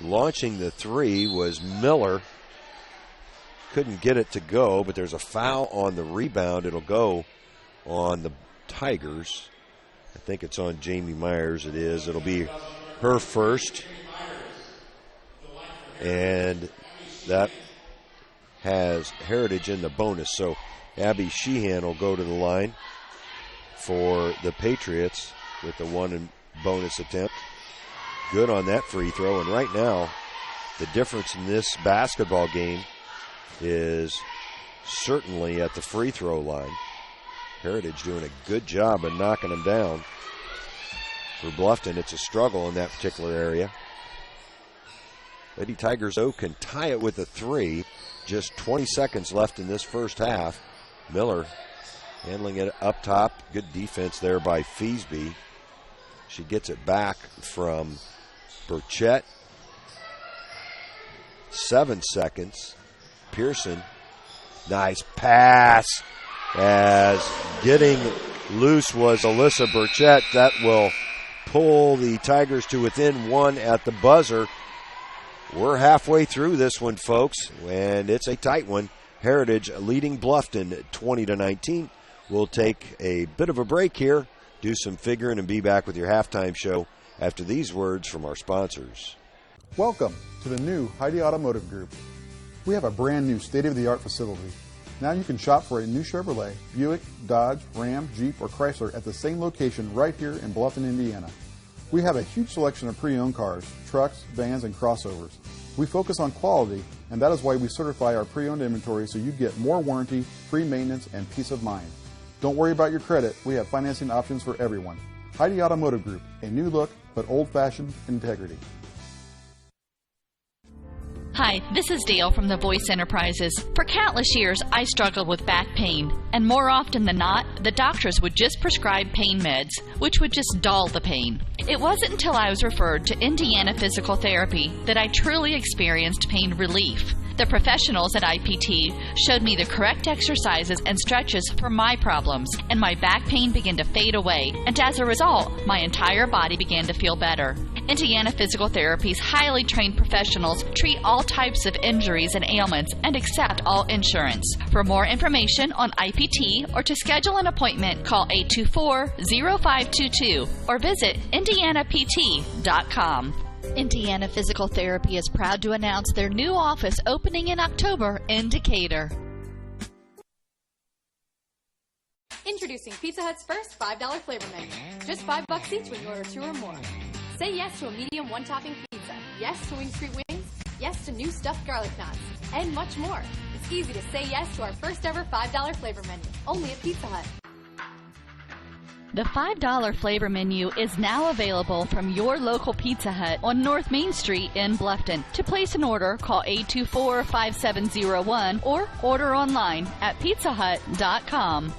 Launching the three was Miller. Couldn't get it to go, but there's a foul on the rebound. It'll go on the Tigers. I think it's on Jamie Myers. It is. It'll be her first. And that has Heritage in the bonus. So Abby Sheehan will go to the line for the Patriots with the one bonus attempt. Good on that free throw. And right now, the difference in this basketball game is certainly at the free throw line. Heritage doing a good job of knocking them down. For Bluffton, it's a struggle in that particular area. Lady Tigers, though, can tie it with a three. Just 20 seconds left in this first half. Miller handling it up top. Good defense there by Feasby. She gets it back from Burchett. 7 seconds. Pearson. Nice pass. As getting loose was Alyssa Burchett. That will pull the Tigers to within one at the buzzer. We're halfway through this one, folks, and it's a tight one. Heritage leading Bluffton 20-19. We'll take a bit of a break here, do some figuring, and be back with your halftime show after these words from our sponsors. Welcome to the new Heidi Automotive Group. We have a brand new state-of-the-art facility. Now you can shop for a new Chevrolet, Buick, Dodge, Ram, Jeep, or Chrysler at the same location right here in Bluffton, Indiana. We have a huge selection of pre-owned cars, trucks, vans, and crossovers. We focus on quality, and that is why we certify our pre-owned inventory so you get more warranty, free maintenance, and peace of mind. Don't worry about your credit. We have financing options for everyone. Heidi Automotive Group, a new look, but old-fashioned integrity. Hi, this is Dale from the Voice Enterprises. For countless years, I struggled with back pain, and more often than not, the doctors would just prescribe pain meds, which would just dull the pain. It wasn't until I was referred to Indiana Physical Therapy that I truly experienced pain relief. The professionals at IPT showed me the correct exercises and stretches for my problems, and my back pain began to fade away, and as a result, my entire body began to feel better. Indiana Physical Therapy's highly trained professionals treat all types of injuries and ailments and accept all insurance. For more information on IPT or to schedule an appointment, call 824-0522 or visit indianapt.com. Indiana Physical Therapy is proud to announce their new office opening in October in Decatur. Introducing Pizza Hut's first $5 flavor menu. Just $5 each when you order 2 or more. Say yes to a medium one-topping pizza. Yes to Wing Street Wings. Yes to new stuffed garlic knots. And much more. It's easy to say yes to our first ever $5 flavor menu. Only at Pizza Hut. The $5 flavor menu is now available from your local Pizza Hut on North Main Street in Bluffton. To place an order, call 824-5701 or order online at pizzahut.com.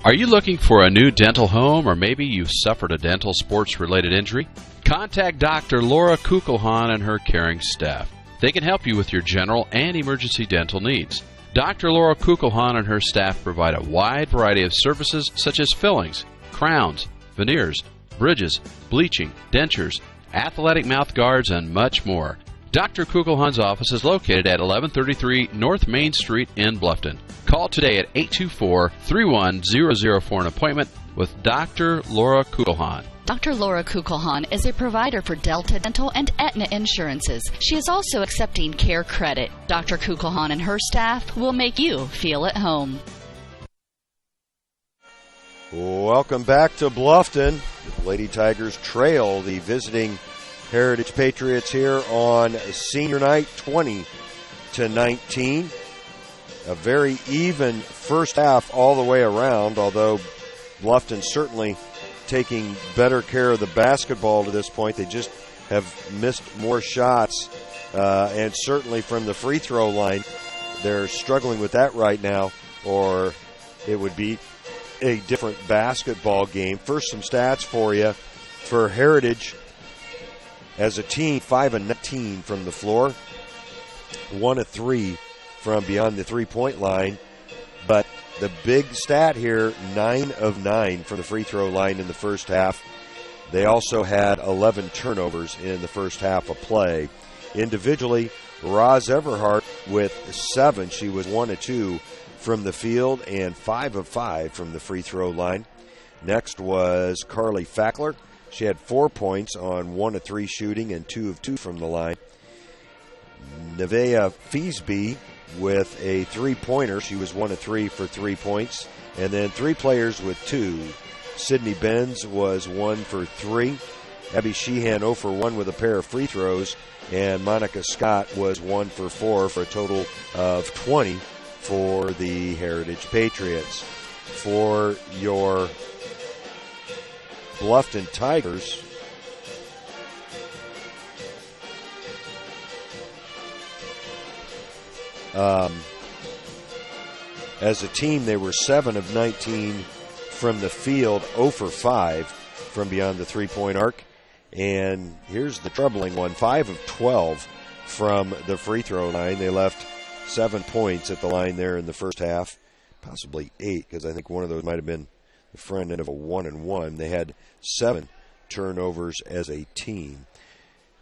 Are you looking for a new dental home, or maybe you've suffered a dental sports-related injury? Contact Dr. Laura Kugelhahn and her caring staff. They can help you with your general and emergency dental needs. Dr. Laura Kugelhahn and her staff provide a wide variety of services such as fillings, crowns, veneers, bridges, bleaching, dentures, athletic mouth guards, and much more. Dr. Kugelhahn's office is located at 1133 North Main Street in Bluffton. Call today at 824-3100 for an appointment with Dr. Laura Kugelhahn. Dr. Laura Kugelhahn is a provider for Delta Dental and Aetna insurances. She is also accepting Care Credit. Dr. Kugelhahn and her staff will make you feel at home. Welcome back to Bluffton. The Lady Tigers trail the visiting Heritage Patriots here on senior night, 20-19. A very even first half all the way around, although Bluffton certainly taking better care of the basketball to this point. They just have missed more shots, and certainly from the free throw line, they're struggling with that right now, or it would be a different basketball game. First, some stats for you. For Heritage, as a team, 5 of 19 from the floor, 1 of 3 from beyond the three-point line. But the big stat here, 9 of 9 from the free throw line in the first half. They also had 11 turnovers in the first half of play. Individually, Roz Everhart with 7. She was 1 of 2 from the field and 5 of 5 from the free throw line. Next was Carly Fackler. She had 4 points on 1 of 3 shooting and 2 of 2 from the line. Nevaeh Feasby with a 3-pointer. She was 1 of 3 for 3 points. And then 3 players with 2. Sydney Benz was 1 for 3. Abby Sheehan 0 for 1 with a pair of free throws. And Monica Scott was 1 for 4 for a total of 20 for the Heritage Patriots. For your Bluffton Tigers, as a team, they were 7 of 19 from the field, 0 for 5 from beyond the three-point arc. And here's the troubling one, 5 of 12 from the free throw line. They left 7 points at the line there in the first half, possibly 8, because I think one of those might have been the front end of a 1-and-1. They had 7 turnovers as a team.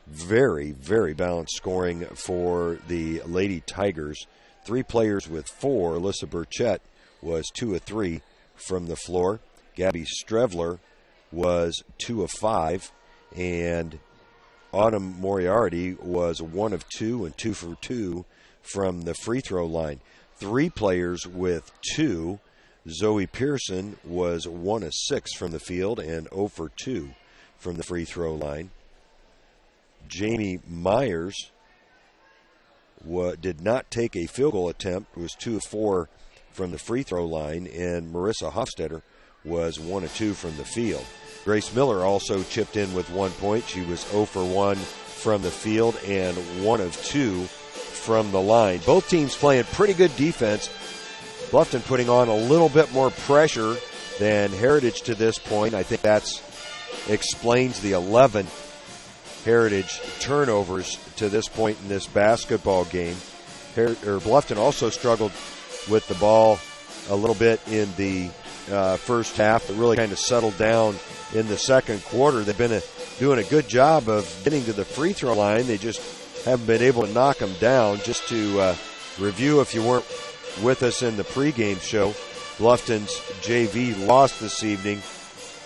Very, very balanced scoring for the Lady Tigers. 3 players with 4. Alyssa Burchett was 2 of 3 from the floor. Gabby Strevler was 2 of 5. And Autumn Moriarty was 1 of 2 and 2 for 2 from the free throw line. 3 players with 2. Zoe Pearson was 1 of 6 from the field and 0 for 2 from the free throw line. Jamie Myers did not take a field goal attempt, was 2 of 4 from the free throw line, and Marissa Hofstetter was 1 of 2 from the field. Grace Miller also chipped in with 1 point. She was 0 for 1 from the field and 1 of 2 from the line. Both teams playing pretty good defense. Bluffton putting on a little bit more pressure than Heritage to this point. I think that explains the 11 Heritage turnovers to this point in this basketball game. Bluffton also struggled with the ball a little bit in the first half, but really kind of settled down in the second quarter. They've been doing a good job of getting to the free throw line. They just haven't been able to knock them down. Just to review, if you weren't with us in the pregame show, Bluffton's JV lost this evening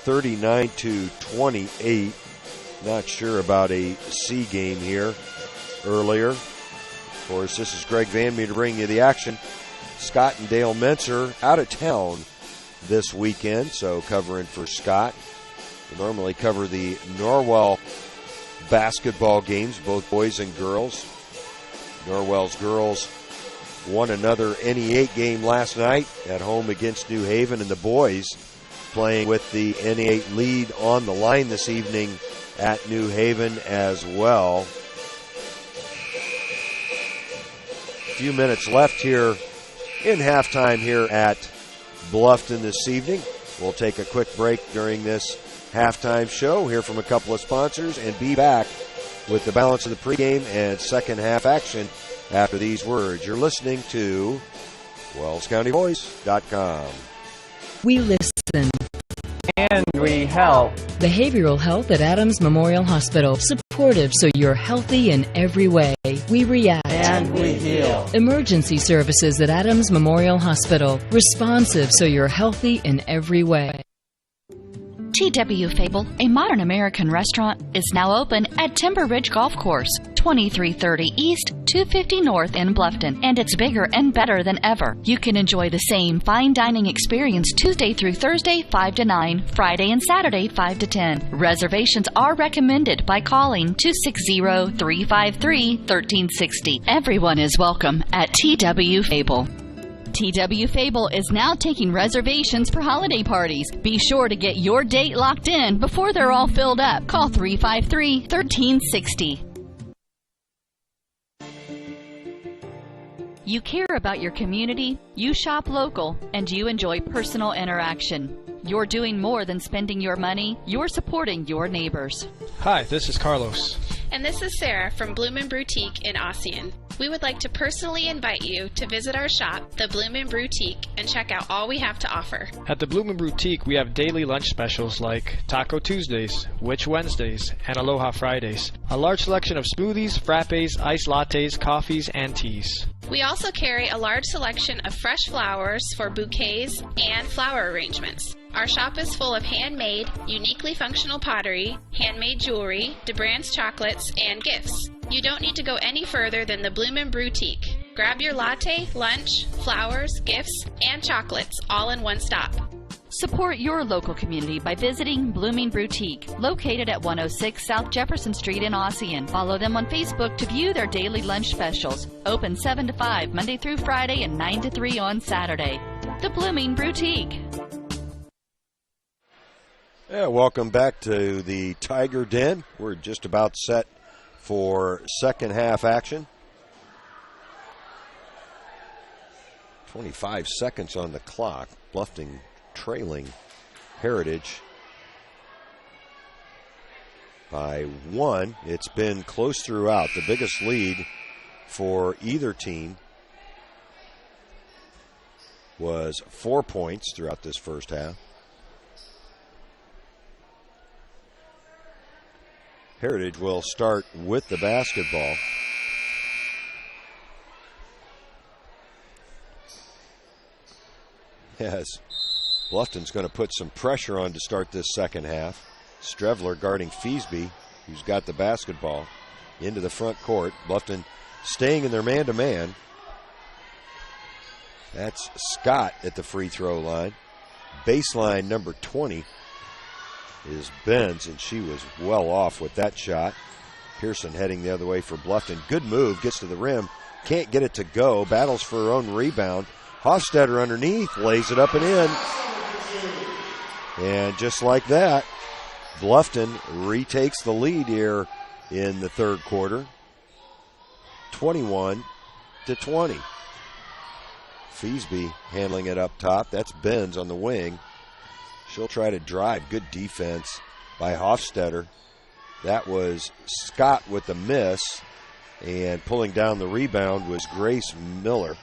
39-28. Not sure about a C game here earlier. Of course, this is Greg Van Meter bringing you the action. Scott and Dale Menser out of town this weekend, so covering for Scott. We normally cover the Norwell basketball games, both boys and girls. Norwell's girls won another NE8 game last night at home against New Haven, and the boys playing with the NE8 lead on the line this evening at New Haven as well. A few minutes left here in halftime here at Bluffton this evening. We'll take a quick break during this halftime show, hear from a couple of sponsors, and be back with the balance of the pregame and second half action after these words. You're listening to WellsCountyVoice.com. We listen. And we help. Behavioral health at Adams Memorial Hospital. Supportive so you're healthy in every way. We react. And we heal. Emergency services at Adams Memorial Hospital. Responsive so you're healthy in every way. T.W. Fable, a modern American restaurant, is now open at Timber Ridge Golf Course, 2330 East, 250 North in Bluffton, and it's bigger and better than ever. You can enjoy the same fine dining experience Tuesday through Thursday, 5 to 9, Friday and Saturday, 5 to 10. Reservations are recommended by calling 260-353-1360. Everyone is welcome at T.W. Fable. T.W. Fable is now taking reservations for holiday parties. Be sure to get your date locked in before they're all filled up. Call 353-1360. You care about your community, you shop local, and you enjoy personal interaction. You're doing more than spending your money, you're supporting your neighbors. Hi, this is Carlos. And this is Sarah from Bloomin' Boutique in Ossian. We would like to personally invite you to visit our shop, the Bloomin' Boutique, and check out all we have to offer. At the Bloomin' Boutique, we have daily lunch specials like Taco Tuesdays, Witch Wednesdays, and Aloha Fridays. A large selection of smoothies, frappes, iced lattes, coffees, and teas. We also carry a large selection of fresh flowers for bouquets and flower arrangements. Our shop is full of handmade, uniquely functional pottery, handmade jewelry, DeBrand's chocolates, and gifts. You don't need to go any further than the Bloomin' Boutique. Grab your latte, lunch, flowers, gifts, and chocolates all in one stop. Support your local community by visiting Bloomin' Boutique, located at 106 South Jefferson Street in Ossian. Follow them on Facebook to view their daily lunch specials. Open 7 to 5 Monday through Friday and 9 to 3 on Saturday. The Bloomin' Boutique. Yeah, welcome back to the Tiger Den. We're just about set for second half action. 25 seconds on the clock. Bluffton trailing Heritage by 1. It's been close throughout. The biggest lead for either team was 4 points throughout this first half. Heritage will start with the basketball. Yes, Bluffton's going to put some pressure on to start this second half. Strevler guarding Feasby, who's got the basketball, into the front court. Bluffton staying in their man-to-man. That's Scott at the free throw line. Baseline number 20 is Benz, and she was well off with that shot. Pearson heading the other way for Bluffton. Good move, gets to the rim, can't get it to go, battles for her own rebound. Hofstetter underneath, lays it up and in. And just like that, Bluffton retakes the lead here in the third quarter. 21-20. Feasby handling it up top. That's Benz on the wing. She'll try to drive. Good defense by Hofstetter. That was Scott with the miss. And pulling down the rebound was Grace Miller.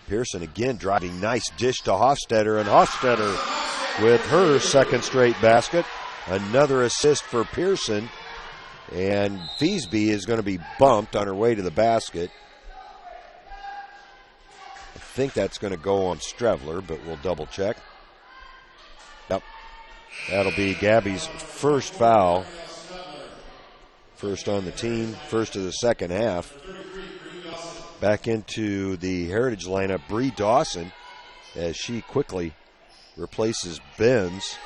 Pearson again driving. Nice dish to Hofstetter. And Hofstetter with her second straight basket. Another assist for Pearson. And Feasby is going to be bumped on her way to the basket. I think that's going to go on Strevler, but we'll double check. Yep. That'll be Gabby's first foul. First on the team, first of the second half. Back into the Heritage lineup, Bree Dawson, as she quickly replaces Benz.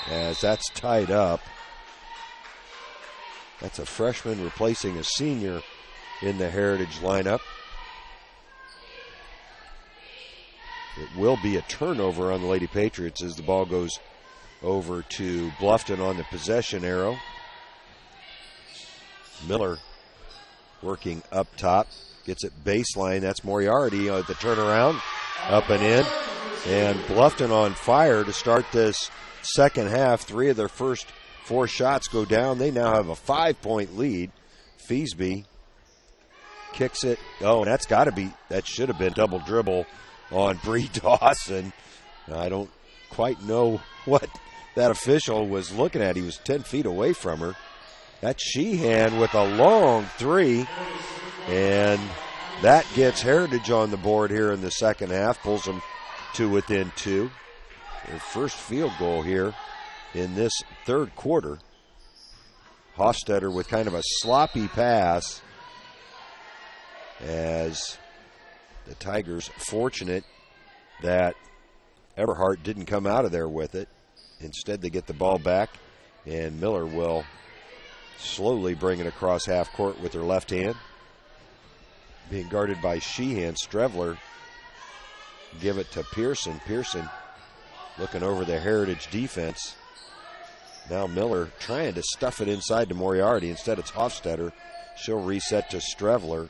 As that's tied up. That's a freshman replacing a senior in the Heritage lineup. It will be a turnover on the Lady Patriots as the ball goes over to Bluffton on the possession arrow. Miller working up top, gets it baseline. That's Moriarty at the turnaround, up and in. And Bluffton on fire to start this second half. 3 of their first 4 shots go down. They now have a 5-point lead. Feasby kicks it. Oh, and that should have been double dribble on Bree Dawson. I don't quite know what that official was looking at. He was 10 feet away from her. That's Sheehan with a long 3. And that gets Heritage on the board here in the second half. Pulls them to within 2. Their first field goal here in this third quarter. Hofstetter with kind of a sloppy pass, as the Tigers fortunate that Everhart didn't come out of there with it. Instead, they get the ball back, and Miller will slowly bring it across half court with her left hand. Being guarded by Sheehan. Strevler give it to Pearson. Pearson looking over the Heritage defense. Now Miller trying to stuff it inside to Moriarty. Instead, it's Hofstetter. She'll reset to Strevler.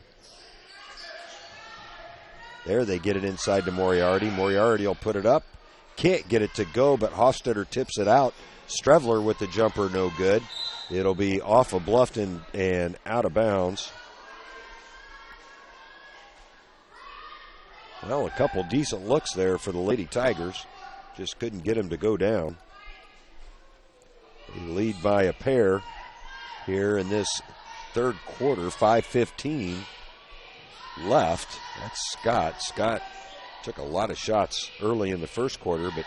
There, they get it inside to Moriarty. Moriarty will put it up. Can't get it to go, but Hofstetter tips it out. Strevler with the jumper, no good. It'll be off of Bluffton and out of bounds. Well, a couple decent looks there for the Lady Tigers. Just couldn't get him to go down. They lead by a pair here in this third quarter, 5:15 left. That's Scott. Scott took a lot of shots early in the first quarter, but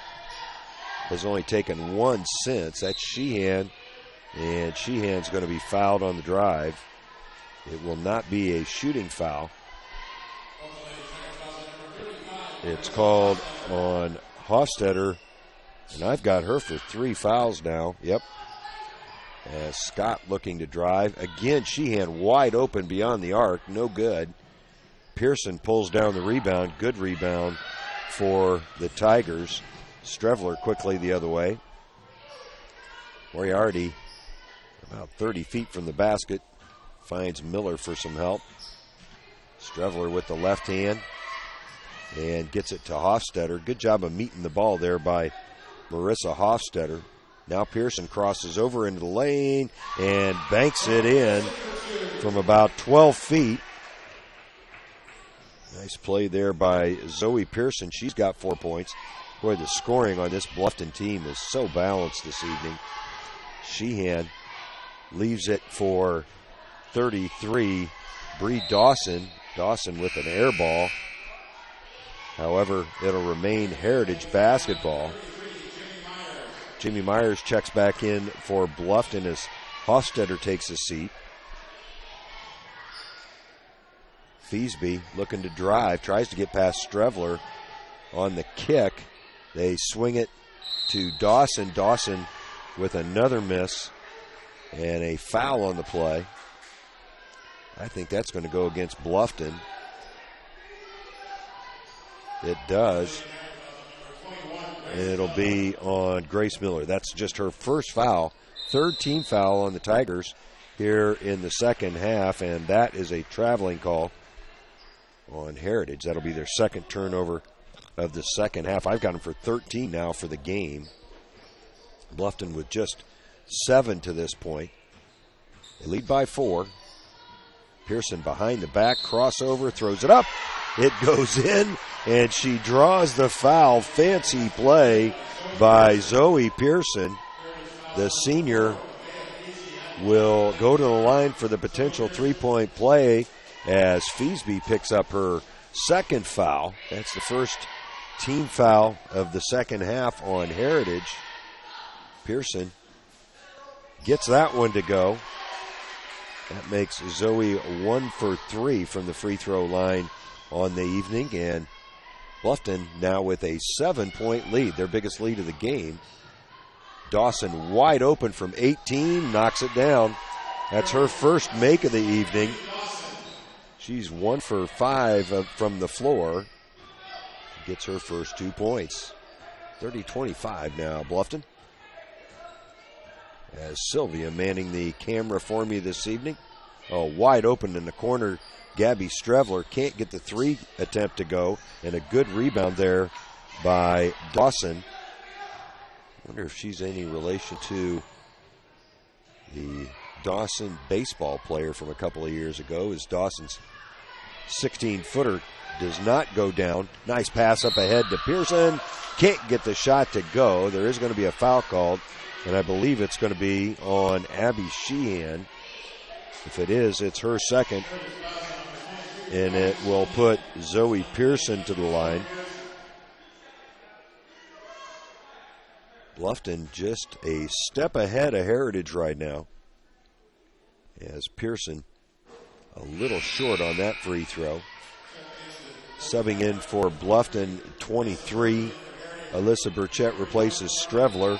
has only taken one since. That's Sheehan, and Sheehan's going to be fouled on the drive. It will not be a shooting foul. It's called on Hofstetter, and I've got her for 3 fouls now. Yep. As Scott looking to drive. Again, Sheehan wide open beyond the arc. No good. Pearson pulls down the rebound. Good rebound for the Tigers. Strevler quickly the other way. Moriarty about 30 feet from the basket. Finds Miller for some help. Strevler with the left hand. And gets it to Hofstetter. Good job of meeting the ball there by Marissa Hofstetter. Now Pearson crosses over into the lane and banks it in from about 12 feet. Nice play there by Zoe Pearson. She's got 4 points. Boy, the scoring on this Bluffton team is so balanced this evening. Sheehan leaves it for 33. Bree Dawson. Dawson with an air ball. However, it'll remain Heritage basketball. Jimmy Myers checks back in for Bluffton as Hofstetter takes a seat. Feasby looking to drive, tries to get past Strevler on the kick. They swing it to Dawson. Dawson with another miss and a foul on the play. I think that's going to go against Bluffton. It does. It'll be on Grace Miller. That's just her first foul. Third team foul on the Tigers here in the second half, and that is a traveling call on Heritage. That'll be their second turnover of the second half. I've got them for 13 now for the game. Bluffton with just 7 to this point. They lead by 4. Pearson behind the back, crossover, throws it up. It goes in, and she draws the foul. Fancy play by Zoe Pearson. The senior will go to the line for the potential three-point play as Feasby picks up her second foul. That's the first team foul of the second half on Heritage. Pearson gets that one to go. That makes Zoe 1 for 3 from the free throw line on the evening, and Bluffton now with a 7-point lead, their biggest lead of the game. Dawson wide open from 18, knocks it down. That's her first make of the evening. She's 1 for 5 from the floor. Gets her first 2 points. 30-25 now, Bluffton. As Sylvia manning the camera for me this evening. Oh, wide open in the corner. Gabby Strevler can't get the 3 attempt to go, and a good rebound there by Dawson. Wonder if she's any relation to the Dawson baseball player from a couple of years ago, as Dawson's 16-footer does not go down. Nice pass up ahead to Pearson. Can't get the shot to go. There is going to be a foul called, and I believe it's going to be on Abby Sheehan. If it is, it's her second. And it will put Zoe Pearson to the line. Bluffton just a step ahead of Heritage right now. As Pearson a little short on that free throw. Subbing in for Bluffton, 23. Alyssa Burchett replaces Strevler.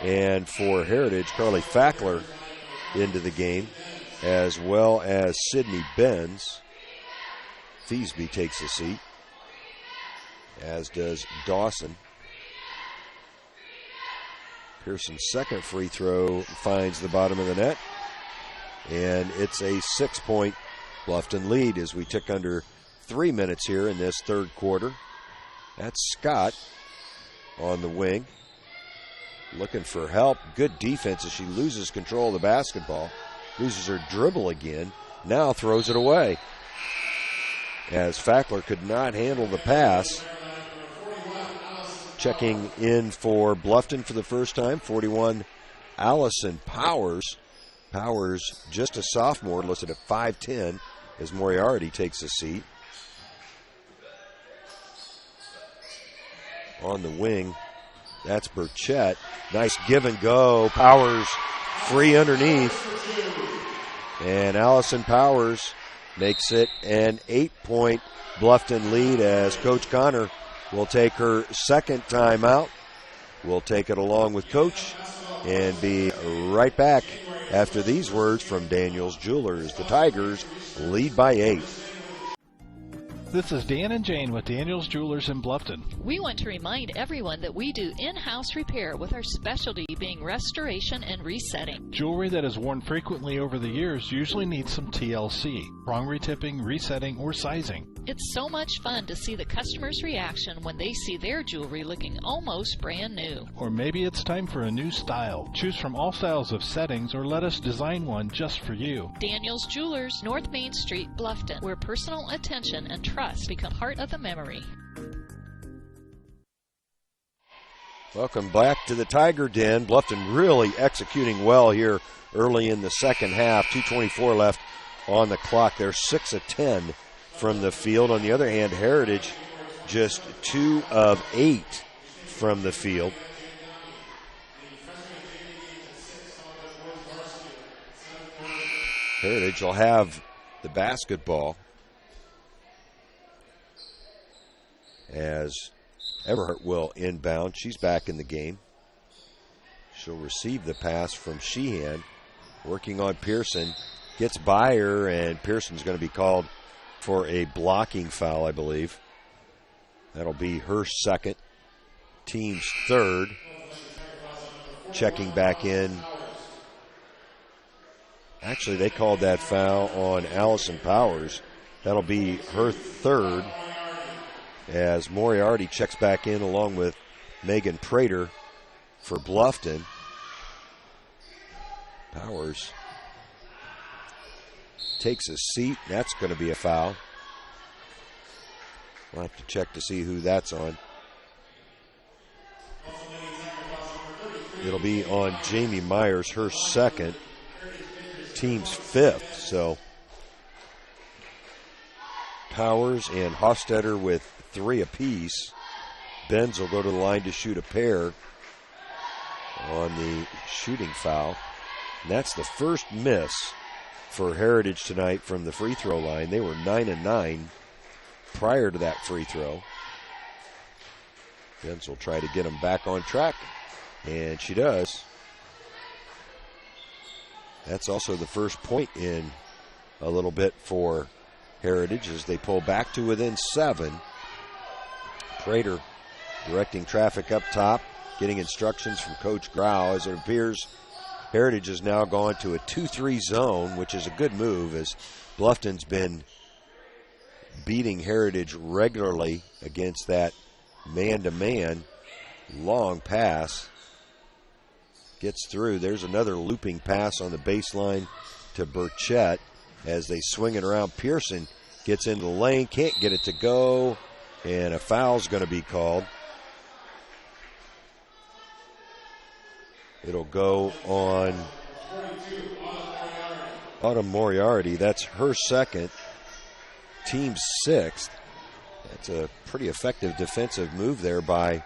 And for Heritage, Carly Fackler into the game, as well as Sydney Benz. Feasby takes a seat, as does Dawson. Pearson's second free throw finds the bottom of the net. And it's a 6-point Bluffton lead as we tick under 3 minutes here in this third quarter. That's Scott on the wing, looking for help. Good defense as she loses control of the basketball. Loses her dribble again. Now throws it away, as Fackler could not handle the pass. Checking in for Bluffton for the first time, 41, Allison Powers. Powers, just a sophomore, listed at 5'10", as Moriarty takes a seat. On the wing, that's Burchett. Nice give and go. Powers free underneath. And Allison Powers makes it an 8-point Bluffton lead as Coach Connor will take her second timeout. We'll take it along with Coach and be right back after these words from Daniels Jewelers. The Tigers lead by 8. This is Dan and Jane with Daniels Jewelers in Bluffton. We want to remind everyone that we do in-house repair with our specialty being restoration and resetting. Jewelry that is worn frequently over the years usually needs some TLC, prong retipping, resetting, or sizing. It's so much fun to see the customer's reaction when they see their jewelry looking almost brand new. Or maybe it's time for a new style. Choose from all styles of settings or let us design one just for you. Daniels Jewelers, North Main Street, Bluffton, where personal attention and trust become part of the memory. Welcome back to the Tiger Den. Bluffton really executing well here early in the second half. 2:24 left on the clock. They're 6 of 10 from the field. On the other hand, Heritage just 2 of 8 from the field. Heritage will have the basketball as Everhart will inbound. She's back in the game. She'll receive the pass from Sheehan, working on Pearson. Gets by her, and Pearson's going to be called for a blocking foul, I believe. That'll be her second, team's third. Checking back in. Actually, they called that foul on Allison Powers. That'll be her third, as Moriarty checks back in along with Megan Prater for Bluffton. Powers takes a seat. That's going to be a foul. We'll have to check to see who that's on. It'll be on Jamie Myers, her second, team's fifth. So Powers and Hofstetter with 3 apiece. Benz will go to the line to shoot a pair on the shooting foul. And that's the first miss for Heritage tonight from the free throw line. They were 9 of 9 prior to that free throw. Benz will try to get them back on track, and she does. That's also the first point in a little bit for Heritage as they pull back to within 7. Prater directing traffic up top, getting instructions from Coach Grau. As it appears, Heritage has now gone to a 2-3 zone, which is a good move as Bluffton's been beating Heritage regularly against that man-to-man. Long pass gets through. There's another looping pass on the baseline to Burchett as they swing it around. Pearson gets into the lane, can't get it to go, and a foul's going to be called. It'll go on Autumn Moriarty. That's her second, team's sixth. That's a pretty effective defensive move there by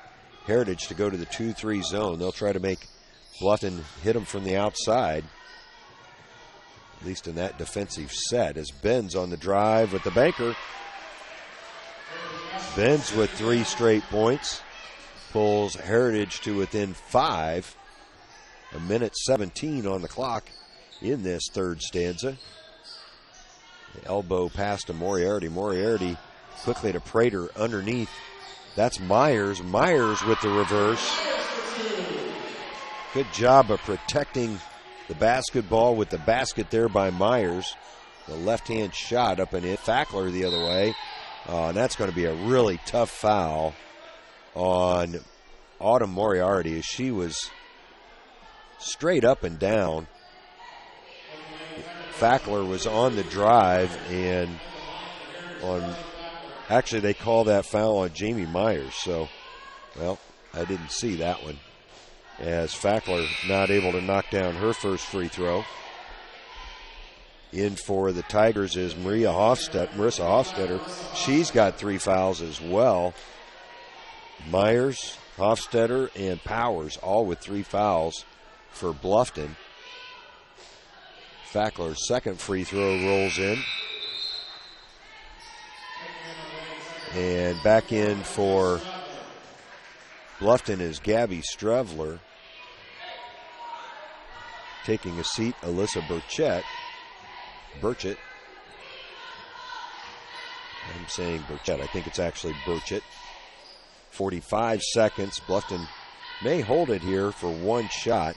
Heritage to go to the 2-3 zone. They'll try to make Bluffton hit them from the outside, at least in that defensive set, as Benz on the drive with the banker. Benz with 3 straight points pulls Heritage to within 5. 1:17 on the clock in this third stanza. The elbow pass to Moriarty. Moriarty quickly to Prater underneath. That's Myers. Myers with the reverse. Good job of protecting the basketball with the basket there by Myers. The left-hand shot up and in. Fackler the other way. And that's going to be a really tough foul on Autumn Moriarty as she was straight up and down. Fackler was on the drive, and actually they call that foul on Jamie Myers. So, well, I didn't see that one, as Fackler not able to knock down her first free throw. In for the Tigers is Marissa Hofstetter. She's got 3 fouls as well. Myers, Hofstetter, and Powers all with 3 fouls for Bluffton. Fackler's second free throw rolls in. And back in for Bluffton is Gabby Strevler. Taking a seat, Alyssa Burchett. I'm saying Burchett. I think it's actually Burchett. 45 seconds. Bluffton may hold it here for one shot,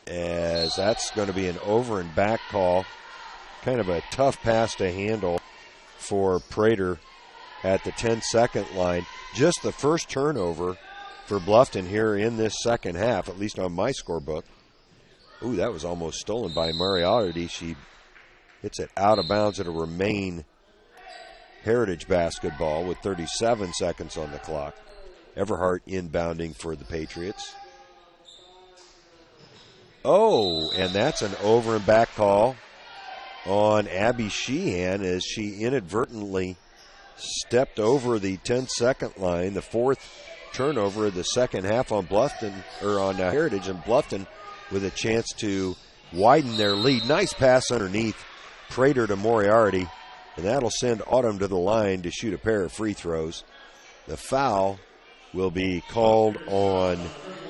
as that's going to be an over and back call. Kind of a tough pass to handle for Prater at the 10-second line. Just the first turnover for Bluffton here in this second half, at least on my scorebook. Ooh, that was almost stolen by Moriarty. She hits it out of bounds. It'll remain Heritage basketball with 37 seconds on the clock. Everhart inbounding for the Patriots. Oh, and that's an over and back call on Abby Sheehan as she inadvertently stepped over the 10-second line. The 4th turnover of the second half on Bluffton, or on Heritage, and Bluffton with a chance to widen their lead. Nice pass underneath Prater to Moriarty, and that'll send Autumn to the line to shoot a pair of free throws. The foul will be called on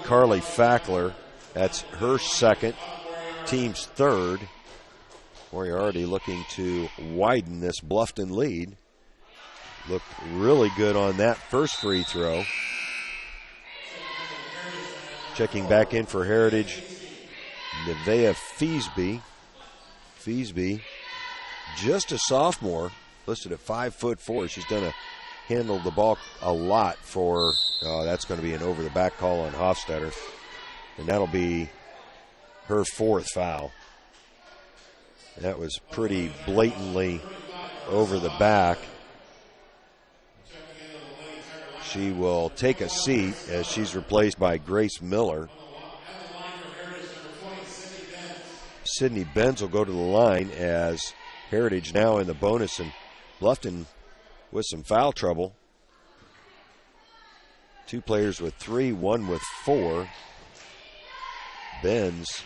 Carly Fackler. That's her second, team's third. Moriarty looking to widen this Bluffton lead. Looked really good on that first free throw. Checking back in for Heritage, Nevaeh Feasby, just a sophomore, listed at 5'4". She's handled the ball a lot for, that's going to be an over the back call on Hofstetter. And that'll be her 4th foul. That was pretty blatantly over the back. She will take a seat as she's replaced by Grace Miller. Sydney Benz will go to the line as Heritage now in the bonus, and Bluffton with some foul trouble. 2 players with 3, 1 with 4. Benz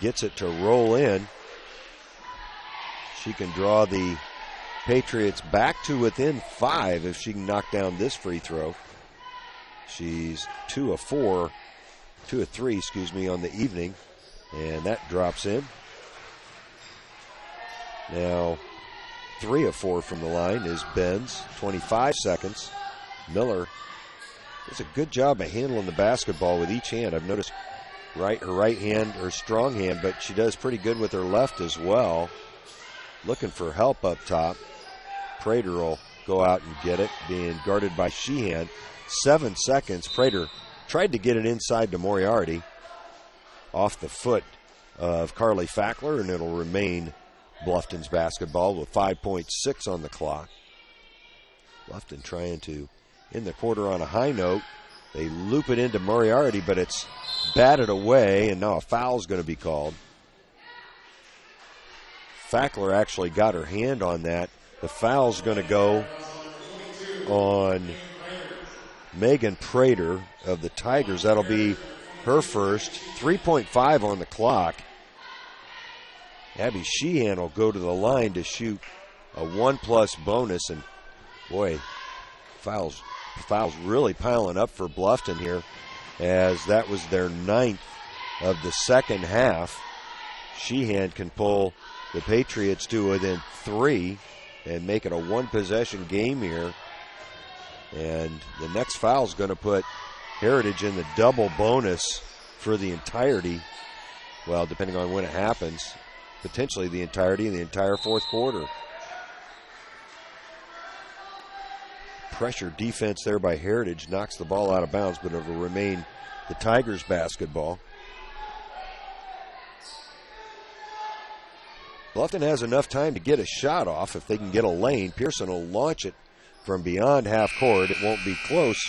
gets it to roll in. She can draw the Patriots back to within 5 if she can knock down this free throw. She's 2 of 3, on the evening, and that drops in. Now 3 of 4 from the line is Benz, 25 seconds. Miller does a good job of handling the basketball with each hand. I've noticed her right hand, her strong hand, but she does pretty good with her left as well. Looking for help up top. Prater will go out and get it, being guarded by Sheehan. 7 seconds. Prater tried to get it inside to Moriarty. Off the foot of Carly Fackler, and it'll remain Bluffton's basketball with 5.6 on the clock. Bluffton trying to in the quarter on a high note. They loop it into Moriarty, but it's batted away, and now a foul's going to be called. Fackler actually got her hand on that. The foul's going to go on Megan Prater of the Tigers. That'll be her first. 3.5 on the clock. Abby Sheehan will go to the line to shoot a 1+ bonus, and boy, fouls really piling up for Bluffton here, as that was their 9th of the second half. Sheehan can pull the Patriots to within 3 and make it a 1-possession game here. And the next foul is going to put Heritage in the double bonus for the entirety. Well, depending on when it happens, potentially the entirety and the entire fourth quarter. Pressure defense there by Heritage knocks the ball out of bounds, but it will remain the Tigers basketball. Bluffton has enough time to get a shot off. If they can get a lane, Pearson will launch it from beyond half court. It won't be close,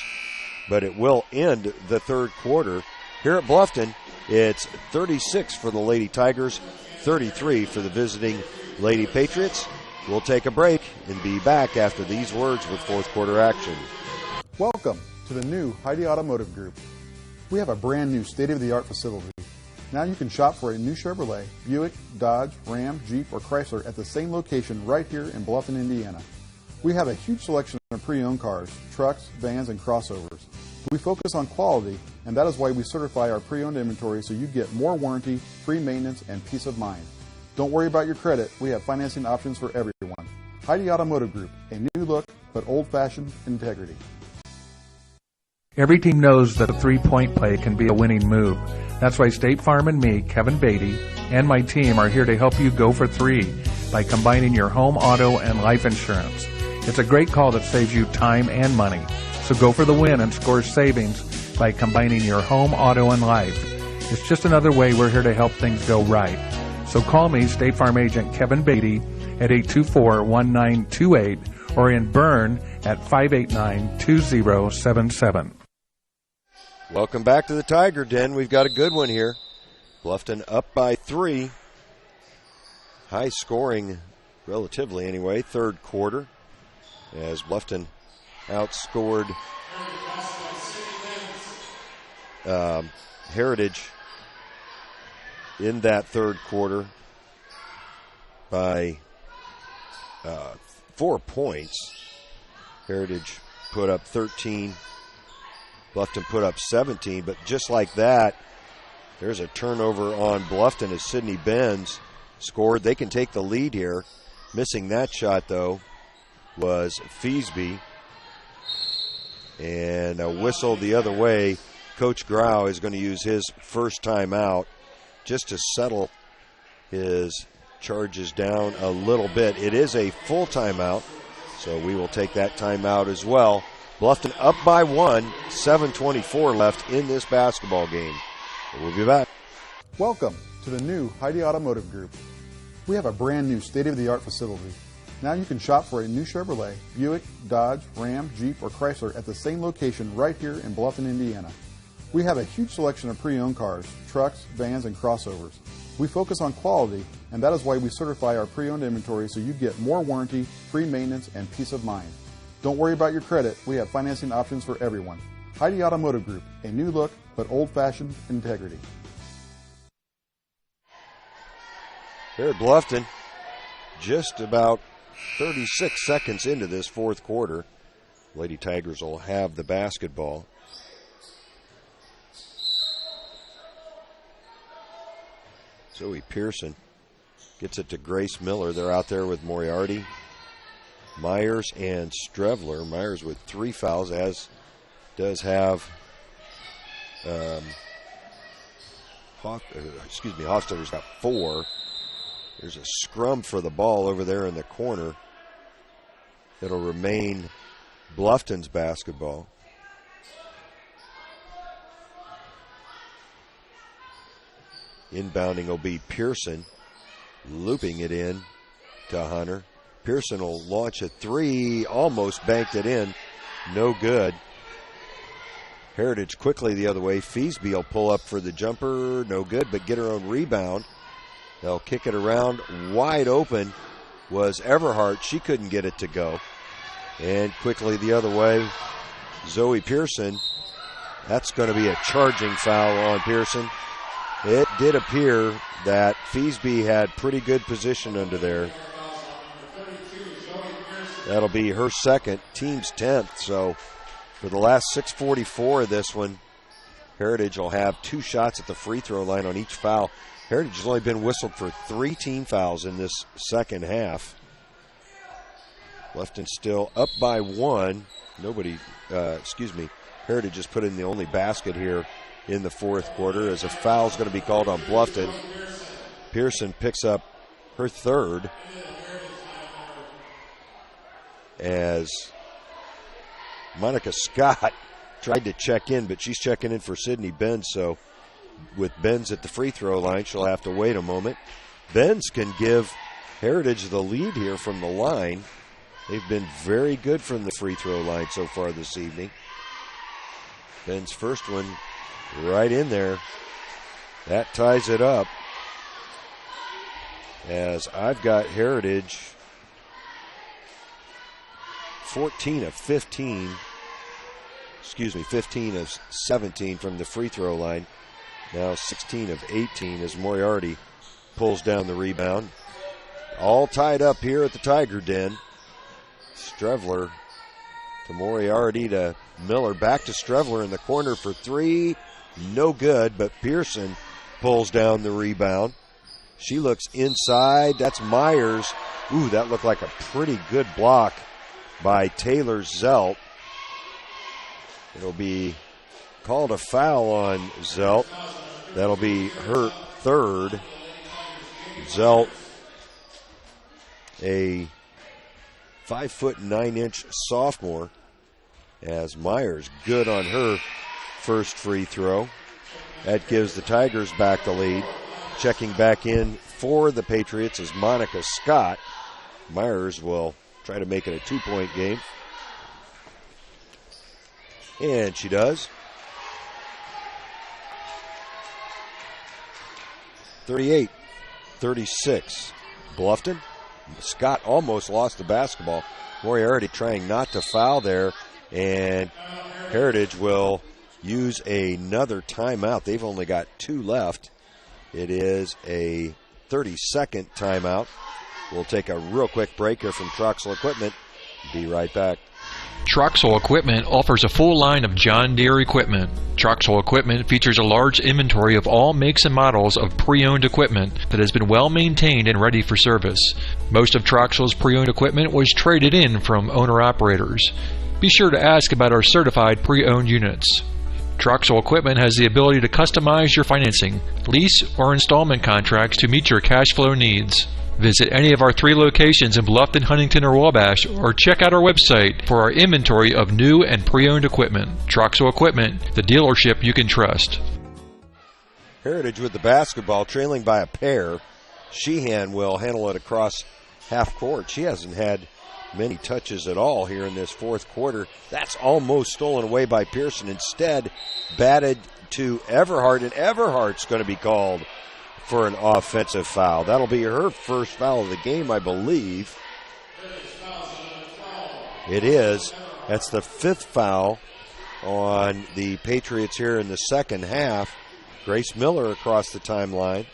but it will end the third quarter. Here at Bluffton, it's 36 for the Lady Tigers, 33 for the visiting Lady Patriots. We'll take a break and be back after these words with fourth quarter action. Welcome to the new Heidi Automotive Group. We have a brand new state-of-the-art facility. Now you can shop for a new Chevrolet, Buick, Dodge, Ram, Jeep, or Chrysler at the same location right here in Bluffton, Indiana. We have a huge selection of pre-owned cars, trucks, vans, and crossovers. We focus on quality, and that is why we certify our pre-owned inventory so you get more warranty, free maintenance, and peace of mind. Don't worry about your credit. We have financing options for everyone. Heidi Automotive Group, a new look, but old-fashioned integrity. Every team knows that a three-point play can be a winning move. That's why State Farm and me, Kevin Beatty, and my team are here to help you go for three by combining your home, auto, and life insurance. It's a great call that saves you time and money. So go for the win and score savings by combining your home, auto, and life. It's just another way we're here to help things go right. So call me, State Farm Agent Kevin Beatty, at 824-1928 or in Bern at 589-2077. Welcome back to the Tiger Den. We've got a good one here. Bluffton up by 3. High scoring, relatively anyway, third quarter, as Bluffton outscored Heritage in that third quarter by 4 points. Heritage put up 13. Bluffton put up 17, but just like that, there's a turnover on Bluffton as Sydney Benz scored. They can take the lead here. Missing that shot, though, was Feasby. And a whistle the other way. Coach Grau is going to use his first timeout just to settle his charges down a little bit. It is a full timeout, so we will take that timeout as well. Bluffton up by 1, 7:24 left in this basketball game. We'll be back. Welcome to the new Heidi Automotive Group. We have a brand new state-of-the-art facility. Now you can shop for a new Chevrolet, Buick, Dodge, Ram, Jeep, or Chrysler at the same location right here in Bluffton, Indiana. We have a huge selection of pre-owned cars, trucks, vans, and crossovers. We focus on quality, and that is why we certify our pre-owned inventory so you get more warranty, free maintenance, and peace of mind. Don't worry about your credit. We have financing options for everyone. Heidi Automotive Group, a new look, but old-fashioned integrity. Here at Bluffton, just about 36 seconds into this fourth quarter. Lady Tigers will have the basketball. Zoe Pearson gets it to Grace Miller. They're out there with Moriarty, Myers, and Strevler. Myers with 3 fouls, as does have Hofstadter's got 4. There's a scrum for the ball over there in the corner. It'll remain Bluffton's basketball. Inbounding will be Pearson, looping it in to Hunter. Pearson will launch a 3, almost banked it in, no good. Heritage quickly the other way. Feasby will pull up for the jumper, no good, but get her own rebound. They'll kick it around. Wide open was Everhart. She couldn't get it to go. And quickly the other way, Zoe Pearson. That's going to be a charging foul on Pearson. It did appear that Feasby had pretty good position under there. That'll be her second, team's 10th. So for the last 6:44 of this one, Heritage will have 2 shots at the free throw line on each foul. Heritage has only been whistled for 3 team fouls in this second half. Bluffton still up by 1. Heritage just put in the only basket here in the fourth quarter as a foul is going to be called on Bluffton. Pearson picks up her third as Monica Scott tried to check in, but she's checking in for Sydney Benz, so with Benz at the free throw line, she'll have to wait a moment. Benz can give Heritage the lead here from the line. They've been very good from the free throw line so far this evening. Ben's first one right in there. That ties it up. As I've got Heritage 15 of 17 from the free throw line. Now 16 of 18 as Moriarty pulls down the rebound. All tied up here at the Tiger Den. Strevler to Moriarty to Miller. Back to Strevler in the corner for three. No good, but Pearson pulls down the rebound. She looks inside. That's Myers. Ooh, that looked like a pretty good block by Taylor Zelt. It'll be called a foul on Zelt. That'll be her third. Zelt, a 5'9" sophomore, as Myers good on her first free throw. That gives the Tigers back the lead. Checking back in for the Patriots is Monica Scott. Myers will try to make it a 2-point game. And she does. 38-36. Bluffton. Scott almost lost the basketball. Moriarty trying not to foul there. And Heritage will use another timeout. They've only got 2 left. It is a 30-second timeout. We'll take a real quick break here from Troxel Equipment. Be right back. Troxel Equipment offers a full line of John Deere equipment. Troxel Equipment features a large inventory of all makes and models of pre-owned equipment that has been well maintained and ready for service. Most of Troxel's pre-owned equipment was traded in from owner-operators. Be sure to ask about our certified pre-owned units. Troxel Equipment has the ability to customize your financing, lease, or installment contracts to meet your cash flow needs. Visit any of our 3 locations in Bluffton, Huntington, or Wabash, or check out our website for our inventory of new and pre-owned equipment. Troxel Equipment, the dealership you can trust. Heritage with the basketball, trailing by a pair. Sheehan will handle it across half court. She hasn't had many touches at all here in this fourth quarter. That's almost stolen away by Pearson. Instead, batted to Everhart, and Everhart's going to be called for an offensive foul. That'll be her first foul of the game, I believe. It is. That's the 5th foul on the Patriots here in the second half. Grace Miller across the timeline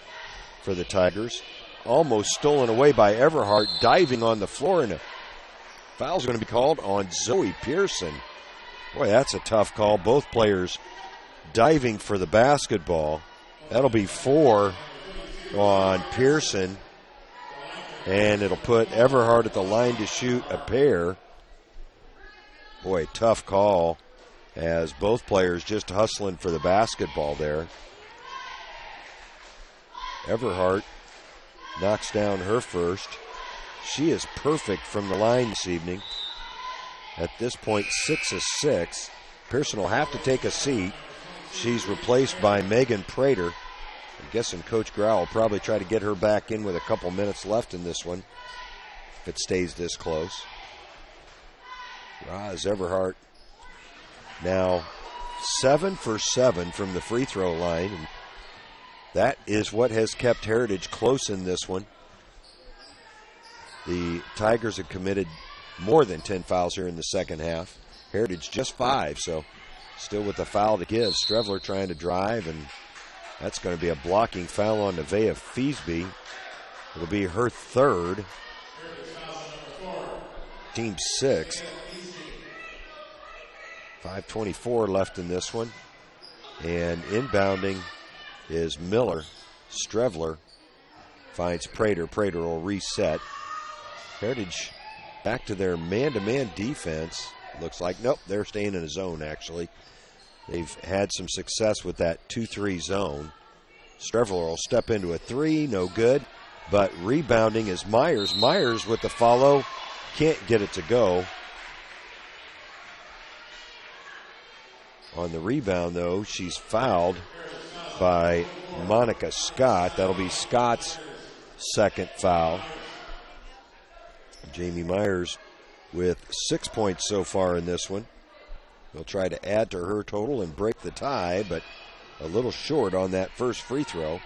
for the Tigers. Almost stolen away by Everhart, diving on the floor, and a foul's going to be called on Zoe Pearson. Boy, that's a tough call. Both players diving for the basketball. That'll be 4 on Pearson, and it'll put Everhart at the line to shoot a pair. Boy, tough call, as both players just hustling for the basketball there. Everhart knocks down her first. She is perfect from the line this evening. At this point, 6 of 6. Pearson will have to take a seat. She's replaced by Megan Prater. I'm guessing Coach Grau will probably try to get her back in with a couple minutes left in this one, if it stays this close. Roz Everhart now 7 for 7 from the free throw line, and that is what has kept Heritage close in this one. The Tigers have committed more than 10 fouls here in the second half. Heritage just 5, so still with the foul to give. Strevler trying to drive, and that's going to be a blocking foul on Nevaeh Feasby. It'll be her third. Team 6th. 5:24 left in this one. And inbounding is Miller. Strevler finds Prater. Prater will reset. Heritage back to their man-to-man defense. Looks like, nope, they're staying in a zone, actually. They've had some success with that 2-3 zone. Strevler will step into a 3, no good. But rebounding is Myers. Myers with the follow, can't get it to go. On the rebound, though, she's fouled by Monica Scott. That'll be Scott's second foul. Jamie Myers with 6 points so far in this one. They'll try to add to her total and break the tie, but a little short on that first free throw.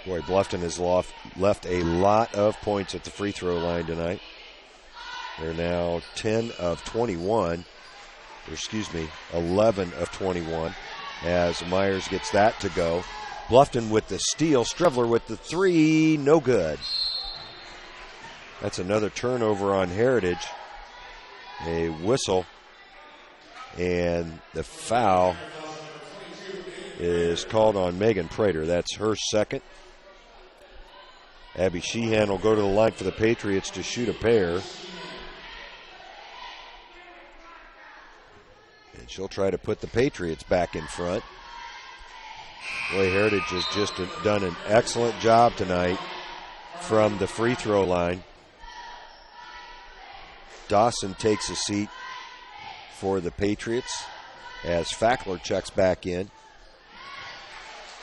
Boy, Bluffton has left a lot of points at the free throw line tonight. They're now 10 of 21. 11 of 21 as Myers gets that to go. Bluffton with the steal. Strevler with the 3. No good. That's another turnover on Heritage. A whistle. And the foul is called on Megan Prater. That's her second. Abby Sheehan will go to the line for the Patriots to shoot a pair. And she'll try to put the Patriots back in front. Boy, Heritage has just done an excellent job tonight from the free throw line. Dawson takes a seat for the Patriots as Fackler checks back in.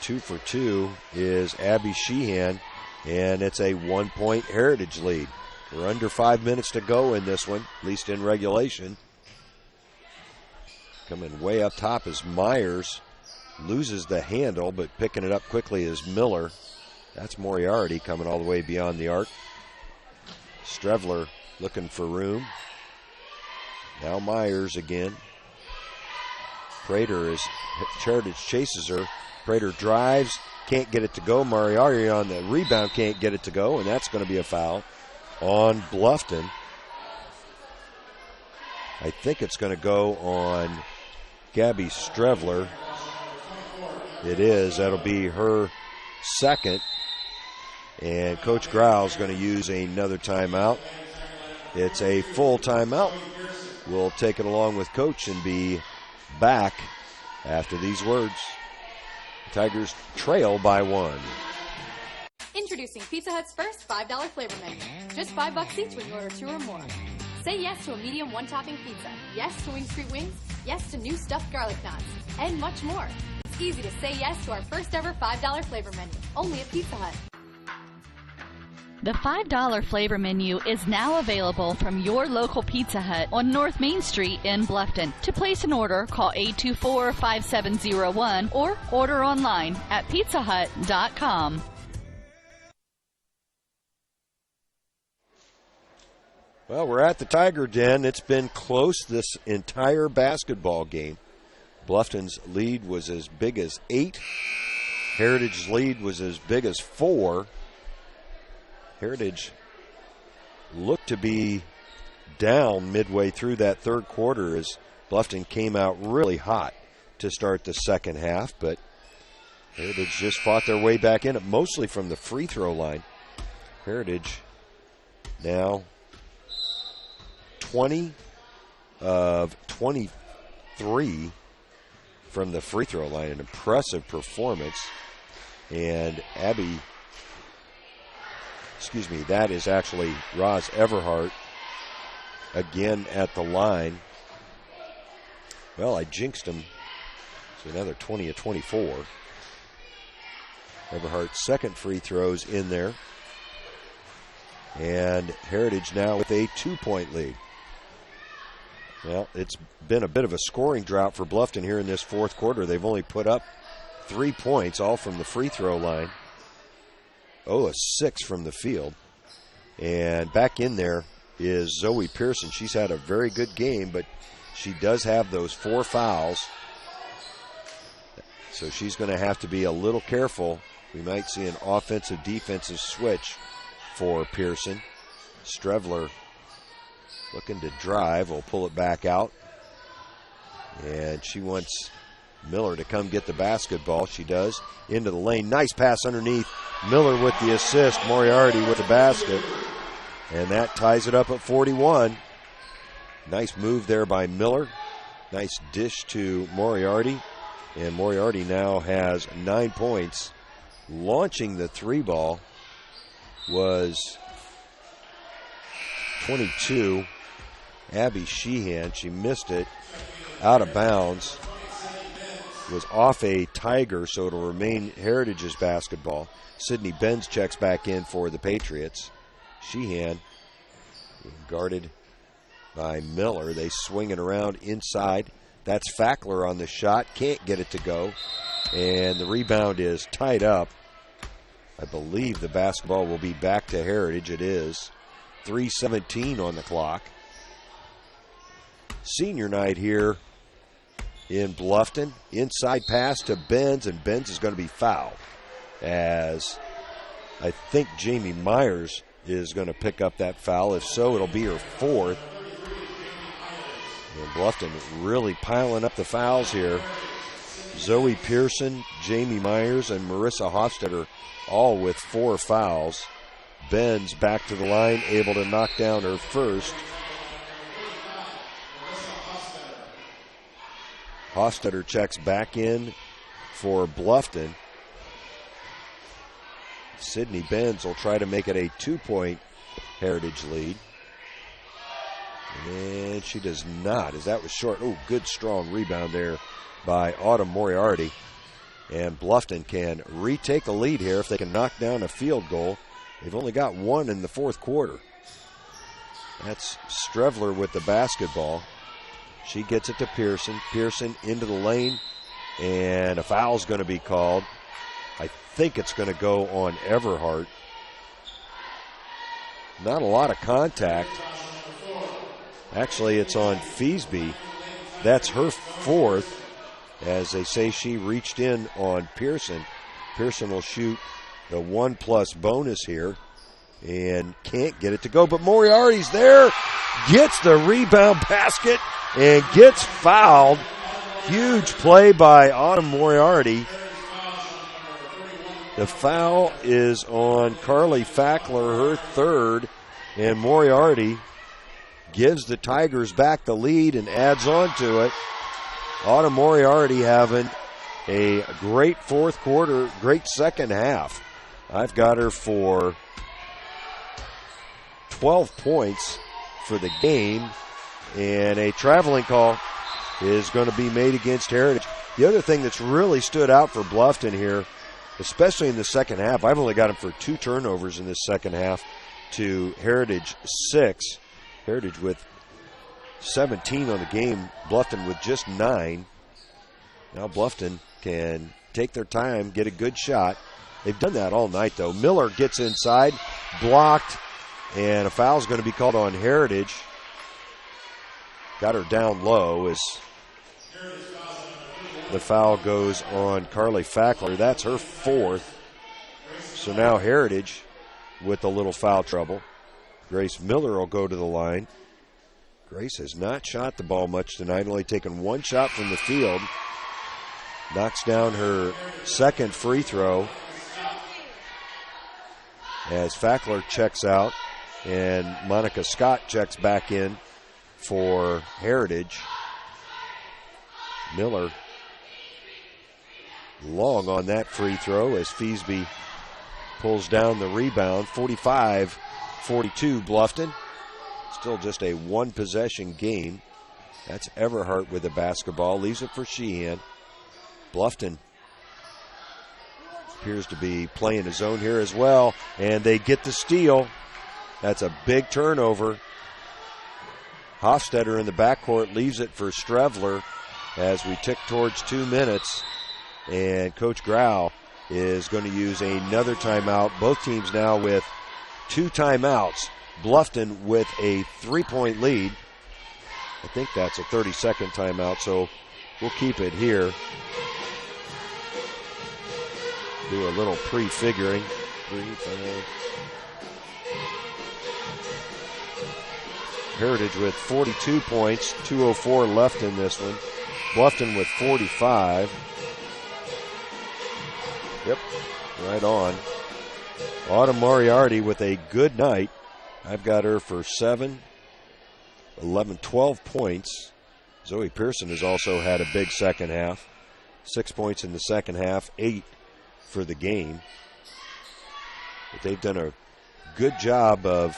2 for 2 is Abby Sheehan, and it's a 1-point Heritage lead. We're under 5 minutes to go in this one, at least in regulation. Coming way up top is Myers. Loses the handle, but picking it up quickly is Miller. That's Moriarty coming all the way beyond the arc. Strevler looking for room. Now Myers again. Prater Heritage chases her. Prater drives, can't get it to go. Moriarty on the rebound can't get it to go, and that's going to be a foul on Bluffton. I think it's going to go on Gabby Strevler. It is. That'll be her second. And Coach Grau's going to use another timeout. It's a full timeout. We'll take it along with Coach and be back after these words. Tigers trail by 1. Introducing Pizza Hut's first $5 flavor menu. Just $5 each when you order 2 or more. Say yes to a medium one-topping pizza. Yes to Wing Street Wings. Yes to new stuffed garlic knots. And much more. It's easy to say yes to our first ever $5 flavor menu. Only at Pizza Hut. The $5 flavor menu is now available from your local Pizza Hut on North Main Street in Bluffton. To place an order, call 824-5701 or order online at pizzahut.com. Well, we're at the Tiger Den. It's been close this entire basketball game. Bluffton's lead was as big as 8. Heritage's lead was as big as 4. Heritage looked to be down midway through that third quarter as Bluffton came out really hot to start the second half, but Heritage just fought their way back in it, mostly from the free throw line. Heritage now 20 of 23 from the free throw line, an impressive performance. And that is actually Roz Everhart again at the line. Well, I jinxed him. So another 20 of 24. Everhart's second free throw's in there. And Heritage now with a 2-point lead. Well, it's been a bit of a scoring drought for Bluffton here in this fourth quarter. They've only put up 3 points, all from the free throw line. A 6 from the field. And back in there is Zoe Pearson. She's had a very good game, but she does have those 4 fouls. So she's going to have to be a little careful. We might see an offensive-defensive switch for Pearson. Strevler looking to drive. Will pull it back out. And she wants Miller to come get the basketball. She does. Into the lane. Nice pass underneath. Miller with the assist. Moriarty with the basket. And that ties it up at 41. Nice move there by Miller. Nice dish to Moriarty. And Moriarty now has 9 points. Launching the 3-ball was 22. Abby Sheehan, she missed it. Out of bounds. Was off a Tiger, so it'll remain Heritage's basketball. Sydney Benz checks back in for the Patriots. Sheehan guarded by Miller. They swing it around inside. That's Fackler on the shot. Can't get it to go. And the rebound is tied up. I believe the basketball will be back to Heritage. It is. 3:17 on the clock. Senior night here in Bluffton. Inside pass to Benz, and Benz is going to be fouled, as I think Jamie Myers is going to pick up that foul. If so, it'll be her 4th. And Bluffton really piling up the fouls here. Zoe Pearson, Jamie Myers, and Marissa Hofstetter all with 4 fouls. Benz back to the line, able to knock down her first. Hofstetter checks back in for Bluffton. Sydney Benz will try to make it a 2-point Heritage lead. And she does not, as that was short. Oh, good strong rebound there by Autumn Moriarty. And Bluffton can retake the lead here if they can knock down a field goal. They've only got 1 in the 4th quarter. That's Strevler with the basketball. She gets it to Pearson. Pearson into the lane, and a foul's going to be called. I think it's going to go on Everhart. Not a lot of contact. Actually, it's on Feesby. That's her 4th, as they say she reached in on Pearson. Pearson will shoot the 1+ bonus here and can't get it to go. But Moriarty's there, gets the rebound basket, and gets fouled. Huge play by Autumn Moriarty. The foul is on Carly Fackler, her 3rd, and Moriarty gives the Tigers back the lead and adds on to it. Autumn Moriarty having a great 4th quarter, great second half. I've got her for 12 points for the game, and a traveling call is going to be made against Heritage. The other thing that's really stood out for Bluffton here, especially in the second half, I've only got them for 2 turnovers in this second half to Heritage 6. Heritage with 17 on the game, Bluffton with just 9. Now Bluffton can take their time, get a good shot. They've done that all night, though. Miller gets inside, blocked, and a foul's going to be called on Heritage. Got her down low as the foul goes on Carly Fackler. That's her 4th. So now Heritage with a little foul trouble. Grace Miller will go to the line. Grace has not shot the ball much tonight, only taken 1 shot from the field. Knocks down her 2nd free throw as Fackler checks out and Monica Scott checks back in for Heritage. Miller long on that free throw as Feesby pulls down the rebound. 45-42 Bluffton. Still just a 1-possession game. That's Everhart with the basketball. Leaves it for Sheehan. Bluffton appears to be playing his own here as well. And they get the steal. That's a big turnover. Hofstetter in the backcourt leaves it for Strevler as we tick towards 2 minutes. And Coach Grau is going to use another timeout. Both teams now with 2 timeouts. Bluffton with a 3-point lead. I think that's a 30-second timeout, so we'll keep it here. Do a little prefiguring. 3, 5. Heritage with 42 points, 2:04 left in this one. Bluffton with 45. Yep, right on. Autumn Moriarty with a good night. I've got her for 7, 11, 12 points. Zoe Pearson has also had a big second half. 6 points in the second half, 8 for the game. But they've done a good job of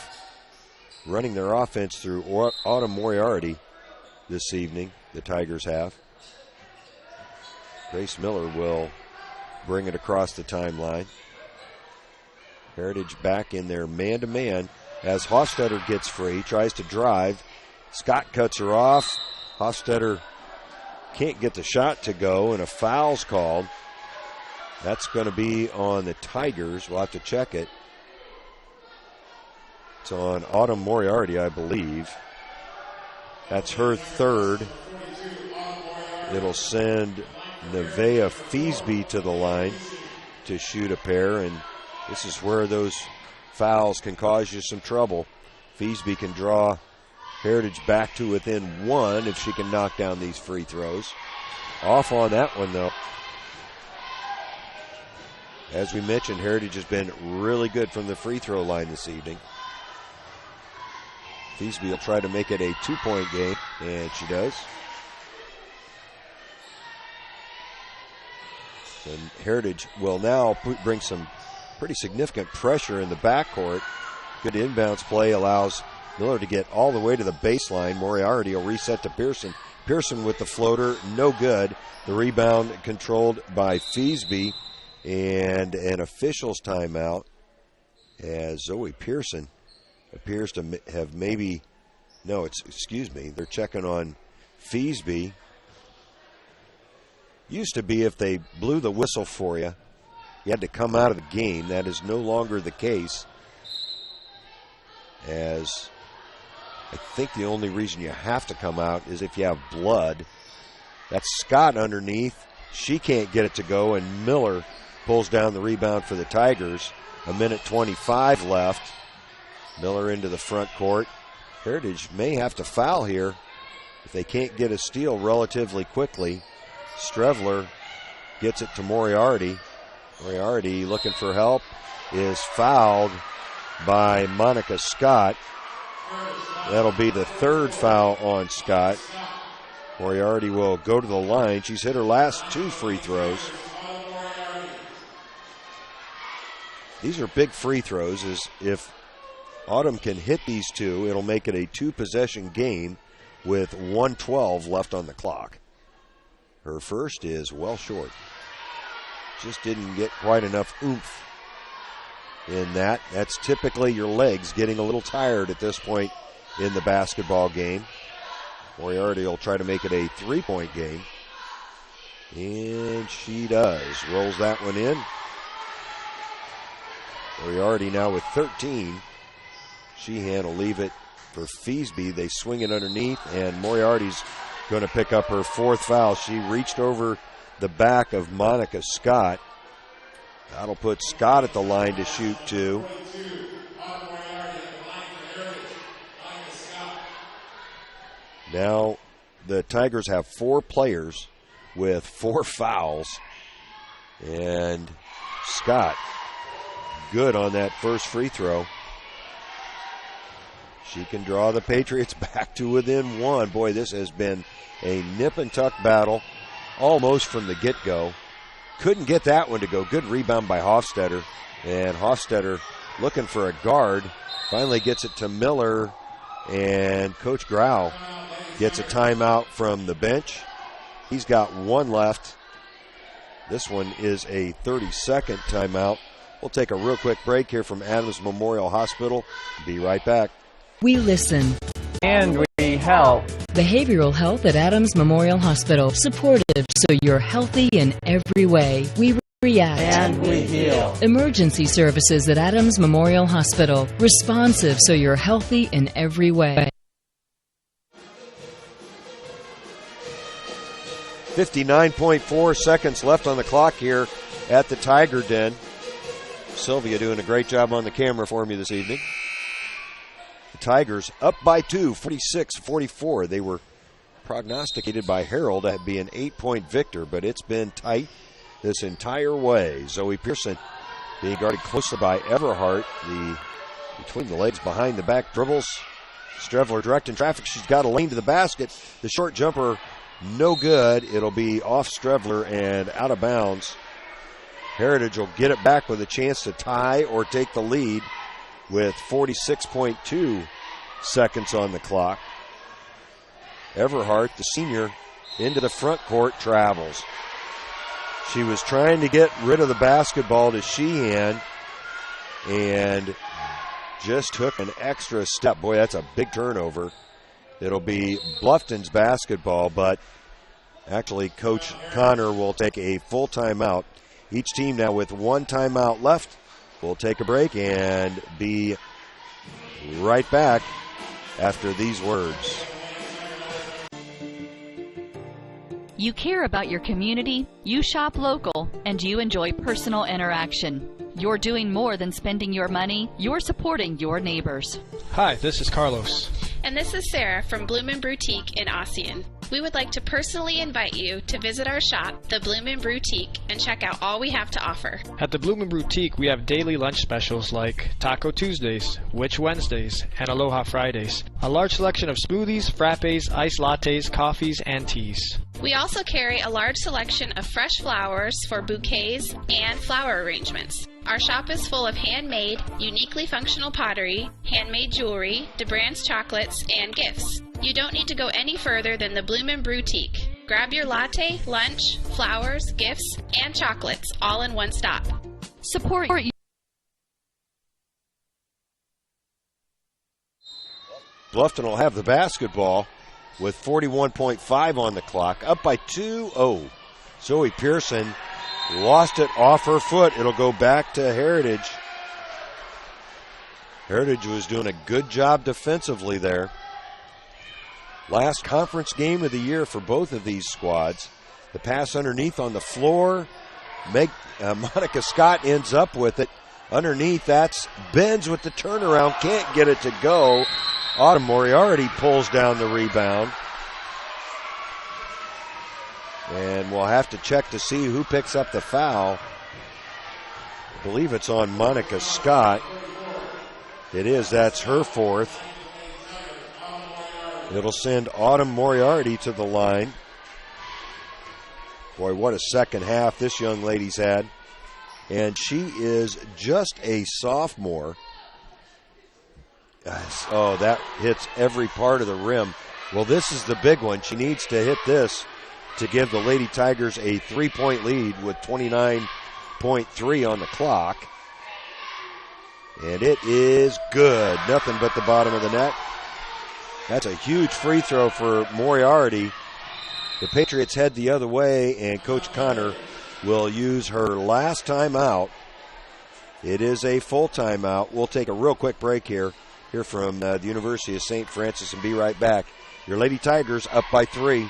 running their offense through Autumn Moriarty this evening, the Tigers have. Grace Miller will bring it across the timeline. Heritage back in their man-to-man as Hofstetter gets free, tries to drive. Scott cuts her off. Hofstetter can't get the shot to go, and a foul's called. That's going to be on the Tigers. We'll have to check it. It's on Autumn Moriarty, I believe. That's her third. It'll send Nevaeh Feasby to the line to shoot a pair, and this is where those fouls can cause you some trouble. Feasby can draw Heritage back to within 1 if she can knock down these free throws. Off on that one, though. As we mentioned, Heritage has been really good from the free throw line this evening. Feasby will try to make it a 2-point game, and she does. And Heritage will now bring some pretty significant pressure in the backcourt. Good inbounds play allows Miller to get all the way to the baseline. Moriarty will reset to Pearson. Pearson with the floater, no good. The rebound controlled by Feasby, and an official's timeout as Zoe Pearson appears to have maybe, they're checking on Feasby. Used to be if they blew the whistle for you, you had to come out of the game. That is no longer the case, as I think the only reason you have to come out is if you have blood. That's Scott underneath. She can't get it to go, and Miller pulls down the rebound for the Tigers. 1:25 left. Miller into the front court. Heritage may have to foul here if they can't get a steal relatively quickly. Strevler gets it to Moriarty. Moriarty looking for help is fouled by Monica Scott. That'll be the third foul on Scott. Moriarty will go to the line. She's hit her last 2 free throws. These are big free throws. As if Autumn can hit these 2, it'll make it a 2-possession game with 1:12 left on the clock. Her first is well short. Just didn't get quite enough oomph in that. That's typically your legs getting a little tired at this point in the basketball game. Moriarty will try to make it a 3-point game. And she does. Rolls that one in. Moriarty now with 13. Sheehan will leave it for Feasby. They swing it underneath, and Moriarty's going to pick up her 4th foul. She reached over the back of Monica Scott. That'll put Scott at the line to shoot 2. Now the Tigers have 4 players with 4 fouls. And Scott, good on that first free throw. She can draw the Patriots back to within 1. Boy, this has been a nip-and-tuck battle almost from the get-go. Couldn't get that one to go. Good rebound by Hofstetter. And Hofstetter looking for a guard. Finally gets it to Miller. And Coach Grau gets a timeout from the bench. He's got 1 left. This one is a 30-second timeout. We'll take a real quick break here from Adams Memorial Hospital. Be right back. We listen. And we help. Behavioral health at Adams Memorial Hospital. Supportive so you're healthy in every way. We react. And we heal. Emergency services at Adams Memorial Hospital. Responsive so you're healthy in every way. 59.4 seconds left on the clock here at the Tiger Den. Sylvia doing a great job on the camera for me this evening. The Tigers up by 2, 46-44. They were prognosticated by Harold to be an 8-point victor, but it's been tight this entire way. Zoe Pearson being guarded closely by Everhart. The between the legs, behind the back dribbles. Strevler directing traffic. She's got a lane to the basket. The short jumper, no good. It'll be off Strevler and out of bounds. Heritage will get it back with a chance to tie or take the lead with 46.2 seconds on the clock. Everhart, the senior, into the front court, travels. She was trying to get rid of the basketball to Sheehan and just took an extra step. Boy, that's a big turnover. It'll be Bluffton's basketball, but actually Coach Connor will take a full timeout. Each team now with one timeout left. We'll take a break and be right back after these words. You care about your community, you shop local, and you enjoy personal interaction. You're doing more than spending your money, you're supporting your neighbors. Hi, this is Carlos. And this is Sarah from Bloomin' Boutique in Ossian. We would like to personally invite you to visit our shop, the Bloomin' Boutique, and check out all we have to offer. At the Bloomin' Boutique, we have daily lunch specials like Taco Tuesdays, Witch Wednesdays, and Aloha Fridays. A large selection of smoothies, frappes, iced lattes, coffees, and teas. We also carry a large selection of fresh flowers for bouquets and flower arrangements. Our shop is full of handmade, uniquely functional pottery, handmade jewelry, DeBrand's chocolates, and gifts. You don't need to go any further than the Bloomin' Boutique. Grab your latte, lunch, flowers, gifts, and chocolates all in one stop. Support your... Bluffton will have the basketball with 41.5 on the clock, up by 2-0. Zoe Pearson lost it off her foot. It'll go back to Heritage. Heritage was doing a good job defensively there. Last conference game of the year for both of these squads. The pass underneath on the floor. Monica Scott ends up with it. Underneath, that's Benz with the turnaround. Can't get it to go. Autumn Moriarty pulls down the rebound. And we'll have to check to see who picks up the foul. I believe it's on Monica Scott. It is. That's her fourth. It'll send Autumn Moriarty to the line. Boy, what a second half this young lady's had. And she is just a sophomore. Oh, that hits every part of the rim. Well, this is the big one. She needs to hit this to give the Lady Tigers a 3-point lead with 29.3 on the clock. And it is good. Nothing but the bottom of the net. That's a huge free throw for Moriarty. The Patriots head the other way, and Coach Connor will use her last timeout. It is a full timeout. We'll take a real quick break here from the University of St. Francis and be right back. Your Lady Tigers up by 3.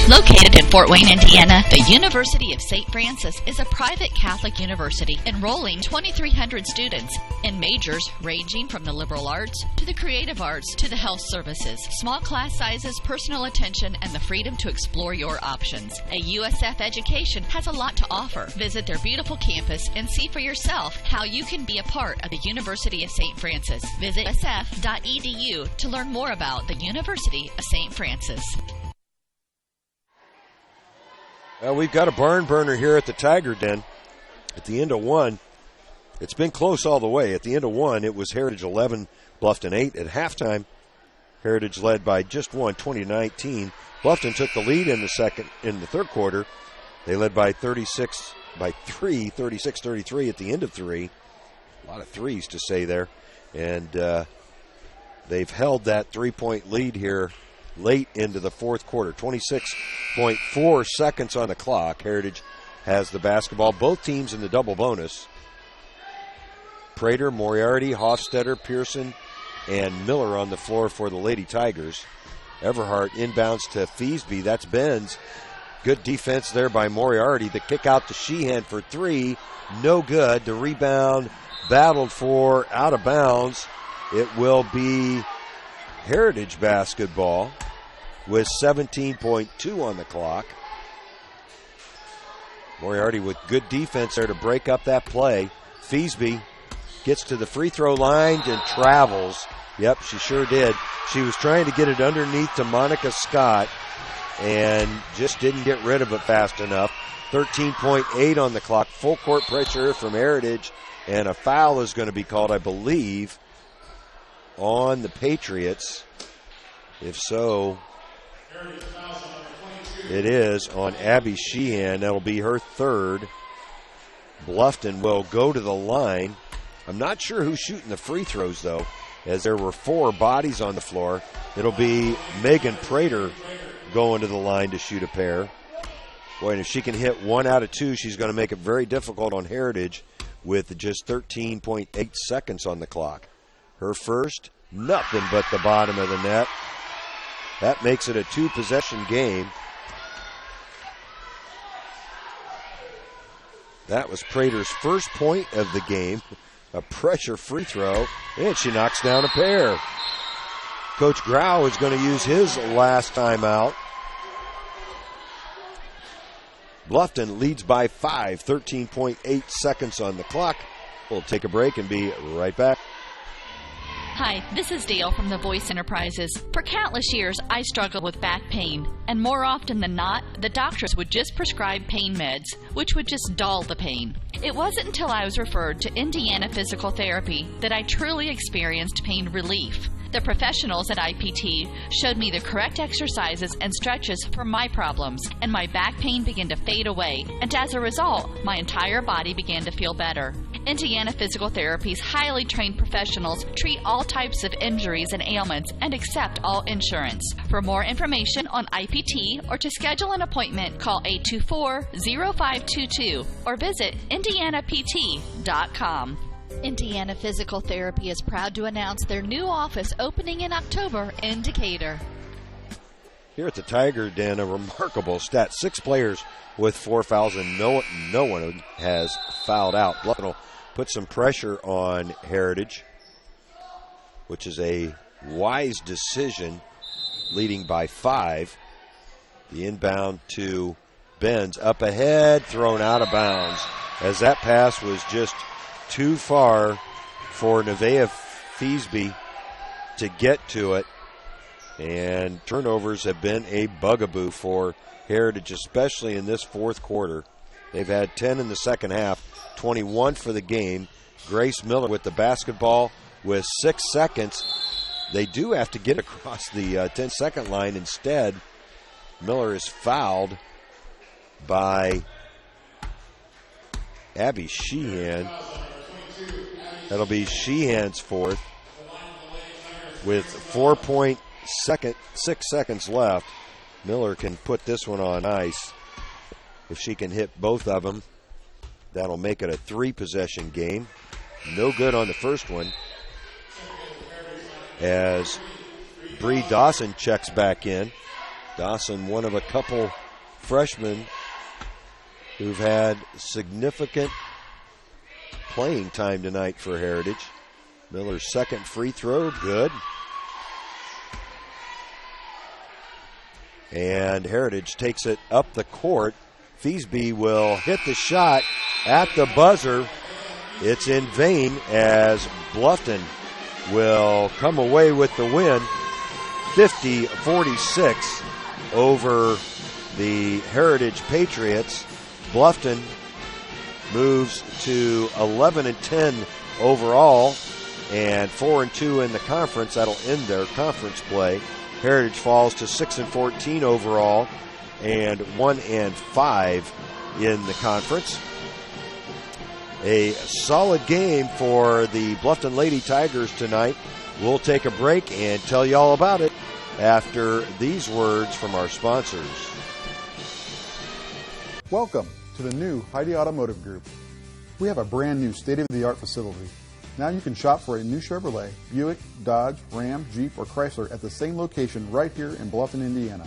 Located in Fort Wayne, Indiana, the University of St. Francis is a private Catholic university enrolling 2,300 students in majors ranging from the liberal arts to the creative arts to the health services. Small class sizes, personal attention, and the freedom to explore your options. A USF education has a lot to offer. Visit their beautiful campus and see for yourself how you can be a part of the University of St. Francis. Visit usf.edu to learn more about the University of St. Francis. Well, we've got a barn burner here at the Tiger Den. At the end of one, it's been close all the way. At the end of one, it was Heritage 11, Bluffton 8. At halftime, Heritage led by just one, 20-19. Bluffton took the lead in the third quarter. They led by 36-33 at the end of three. A lot of threes to say there. And they've held that 3-point lead here late into the fourth quarter. 26.4 seconds on the clock. Heritage has the basketball. Both teams in the double bonus. Prater, Moriarty, Hofstetter, Pearson, and Miller on the floor for the Lady Tigers. Everhart inbounds to Feasby. That's Benz. Good defense there by Moriarty. The kick out to Sheehan for three. No good. The rebound battled for, out of bounds. It will be Heritage basketball with 17.2 on the clock. Moriarty with good defense there to break up that play. Feasby gets to the free throw line and travels. Yep, she sure did. She was trying to get it underneath to Monica Scott and just didn't get rid of it fast enough. 13.8 on the clock. Full court pressure from Heritage, and a foul is going to be called, I believe, on the Patriots. If so, it is on Abby Sheehan. That'll be her third. Bluffton will go to the line. I'm not sure who's shooting the free throws, though, as there were 4 bodies on the floor. It'll be Megan Prater going to the line to shoot a pair. Boy, and if she can hit 1 out of 2, she's going to make it very difficult on Heritage with just 13.8 seconds on the clock. Her first, nothing but the bottom of the net. That makes it a 2-possession game. That was Prater's first point of the game. A pressure free throw, and she knocks down a pair. Coach Grau is going to use his last timeout. Bluffton leads by 5, 13.8 seconds on the clock. We'll take a break and be right back. Hi, this is Dale from the Voice Enterprises. For countless years, I struggled with back pain, and more often than not, the doctors would just prescribe pain meds, which would just dull the pain. It wasn't until I was referred to Indiana Physical Therapy that I truly experienced pain relief. The professionals at IPT showed me the correct exercises and stretches for my problems, and my back pain began to fade away, and as a result, my entire body began to feel better. Indiana Physical Therapy's highly trained professionals treat all types of injuries and ailments and accept all insurance. For more information on IPT or to schedule an appointment, call 824-0522 or visit indianapt.com. Indiana Physical Therapy is proud to announce their new office opening in October in Decatur. Here at the Tiger Den, a remarkable stat. 6 players with 4 fouls, and no one has fouled out. Bluffton will put some pressure on Heritage, which is a wise decision, leading by 5. The inbound to Benz. Up ahead, thrown out of bounds, as that pass was just too far for Nevaeh Feasby to get to it. And turnovers have been a bugaboo for Heritage, especially in this fourth quarter. They've had 10 in the second half, 21 for the game. Grace Miller with the basketball with 6 seconds. They do have to get across the 10-second line instead. Miller is fouled by Abby Sheehan. That'll be Sheehan's fourth with 4.6 seconds left. Miller can put this one on ice. If she can hit both of them, that'll make it a 3-possession game. No good on the first one, as Bree Dawson checks back in. Dawson, one of a couple freshmen who've had significant playing time tonight for Heritage. Miller's second free throw, good. And Heritage takes it up the court. Feasby will hit the shot at the buzzer. It's in vain, as Bluffton will come away with the win, 50-46 over the Heritage Patriots. Bluffton moves to 11-10 overall and 4-2 in the conference. That'll end their conference play. Heritage falls to 6-14 overall and 1-5 in the conference. A solid game for the Bluffton Lady Tigers tonight. We'll take a break and tell you all about it after these words from our sponsors. Welcome to the new Heidi Automotive Group. We have a brand new state-of-the-art facility. Now you can shop for a new Chevrolet, Buick, Dodge, Ram, Jeep, or Chrysler at the same location right here in Bluffton, Indiana.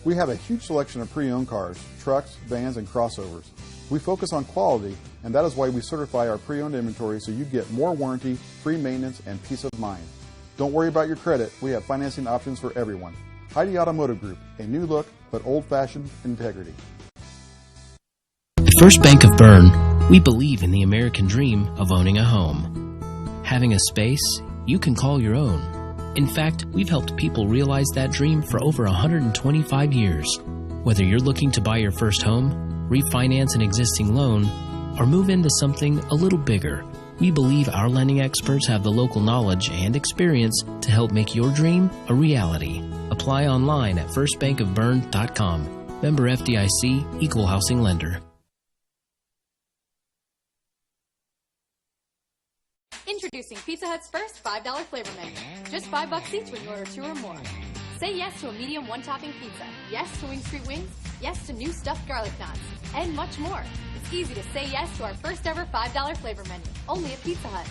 We have a huge selection of pre-owned cars, trucks, vans, and crossovers. We focus on quality, and that is why we certify our pre-owned inventory so you get more warranty, free maintenance, and peace of mind. Don't worry about your credit. We have financing options for everyone. Heidi Automotive Group, a new look but old-fashioned integrity. First Bank of Bern, we believe in the American dream of owning a home. Having a space you can call your own. In fact, we've helped people realize that dream for over 125 years. Whether you're looking to buy your first home, refinance an existing loan, or move into something a little bigger, we believe our lending experts have the local knowledge and experience to help make your dream a reality. Apply online at firstbankofbern.com. Member FDIC, Equal Housing Lender. Introducing Pizza Hut's first $5 flavor menu. Just $5 each when you order 2 or more. Say yes to a medium one-topping pizza. Yes to Wing Street Wings. Yes to new stuffed garlic knots. And much more. It's easy to say yes to our first ever $5 flavor menu. Only at Pizza Hut.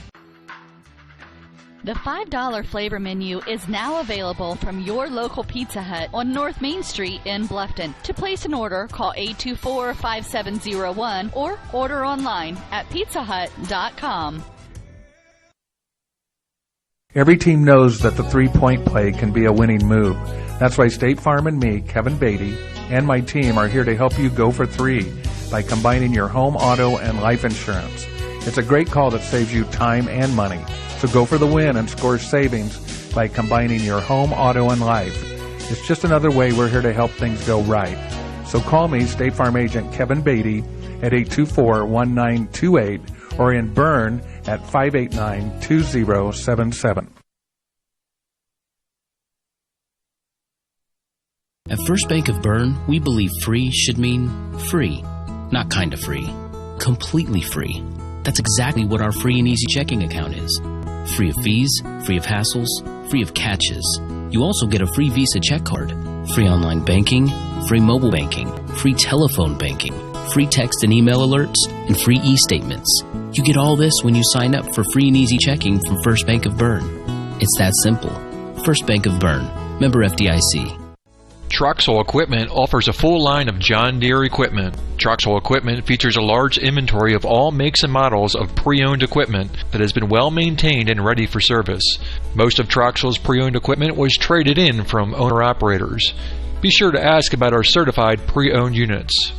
The $5 flavor menu is now available from your local Pizza Hut on North Main Street in Bluffton. To place an order, call 824-5701 or order online at pizzahut.com. Every team knows that the three-point play can be a winning move. That's why State Farm and me, Kevin Beatty, and my team are here to help you go for 3 by combining your home, auto, and life insurance. It's a great call that saves you time and money. So go for the win and score savings by combining your home, auto, and life. It's just another way we're here to help things go right. So call me, State Farm Agent Kevin Beatty, at 824-1928 or in Bern at 589-2077. At First Bank of Bern, we believe free should mean free. Not kind of free. Completely free. That's exactly what our free and easy checking account is. Free of fees, free of hassles, free of catches. You also get a free Visa check card, free online banking, free mobile banking, free telephone banking, free text and email alerts, and free e-statements. You get all this when you sign up for free and easy checking from First Bank of Bern. It's that simple. First Bank of Bern. Member FDIC. Troxel Equipment offers a full line of John Deere equipment. Troxel Equipment features a large inventory of all makes and models of pre-owned equipment that has been well maintained and ready for service. Most of Troxel's pre-owned equipment was traded in from owner-operators. Be sure to ask about our certified pre-owned units.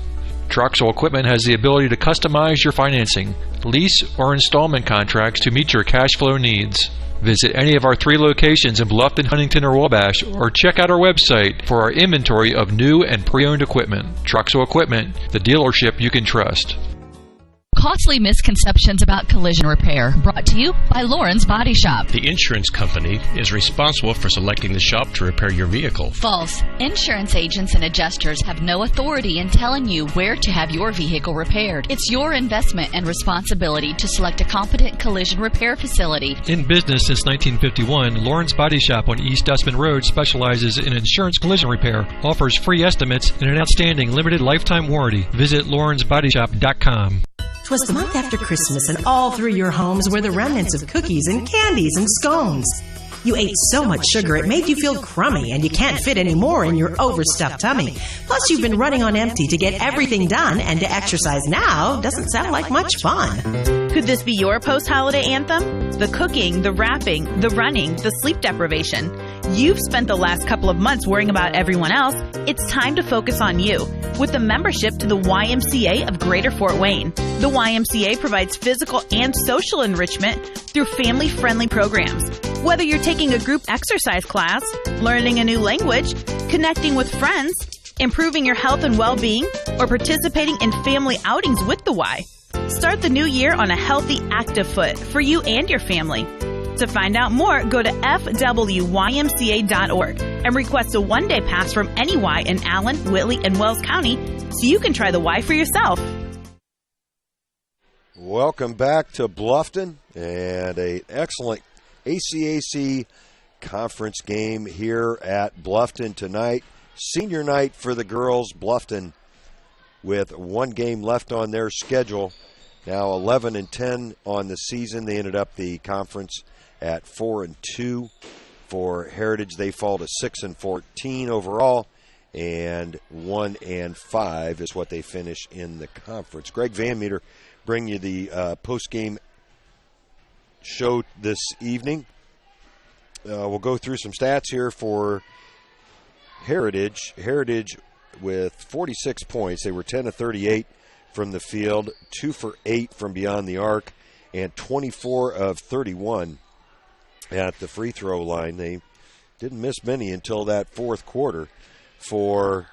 Troxel Equipment has the ability to customize your financing, lease, or installment contracts to meet your cash flow needs. Visit any of our 3 locations in Bluffton, Huntington, or Wabash, or check out our website for our inventory of new and pre-owned equipment. Troxel Equipment, the dealership you can trust. Costly misconceptions about collision repair, brought to you by Lauren's Body Shop. The insurance company is responsible for selecting the shop to repair your vehicle. False. Insurance agents and adjusters have no authority in telling you where to have your vehicle repaired. It's your investment and responsibility to select a competent collision repair facility. In business since 1951, Lauren's Body Shop on East Dustman Road specializes in insurance collision repair, offers free estimates, and an outstanding limited lifetime warranty. Visit laurensbodyshop.com. 'Twas the month after Christmas, and all through your homes were the remnants of cookies and candies and scones. You ate so much sugar it made you feel crummy, and you can't fit any more in your overstuffed tummy. Plus, you've been running on empty to get everything done, and to exercise now doesn't sound like much fun. Could this be your post-holiday anthem? The cooking, the wrapping, the running, the sleep deprivation. You've spent the last couple of months worrying about everyone else. It's time to focus on you. With a membership to the YMCA of Greater Fort Wayne, the YMCA provides physical and social enrichment through family-friendly programs. Whether you're taking a group exercise class, learning a new language, connecting with friends, improving your health and well-being, or participating in family outings with the Y, start the new year on a healthy, active foot for you and your family. To find out more, go to fwymca.org and request a one-day pass from any Y in Allen, Whitley, and Wells County so you can try the Y for yourself. Welcome back to Bluffton, and an excellent ACAC conference game here at Bluffton tonight. Senior night for the girls. Bluffton with 1 game left on their schedule. Now 11-10 on the season. They ended up the conference at 4-2. For Heritage, they fall to 6-14 overall, and 1-5 is what they finish in the conference. Greg Van Meter bring you the post-game show this evening. We'll go through some stats here for Heritage. Heritage with 46 points. They were 10-38 from the field, 2 for 8 from beyond the arc, and 24 of 31 at the free throw line. They didn't miss many until that fourth quarter for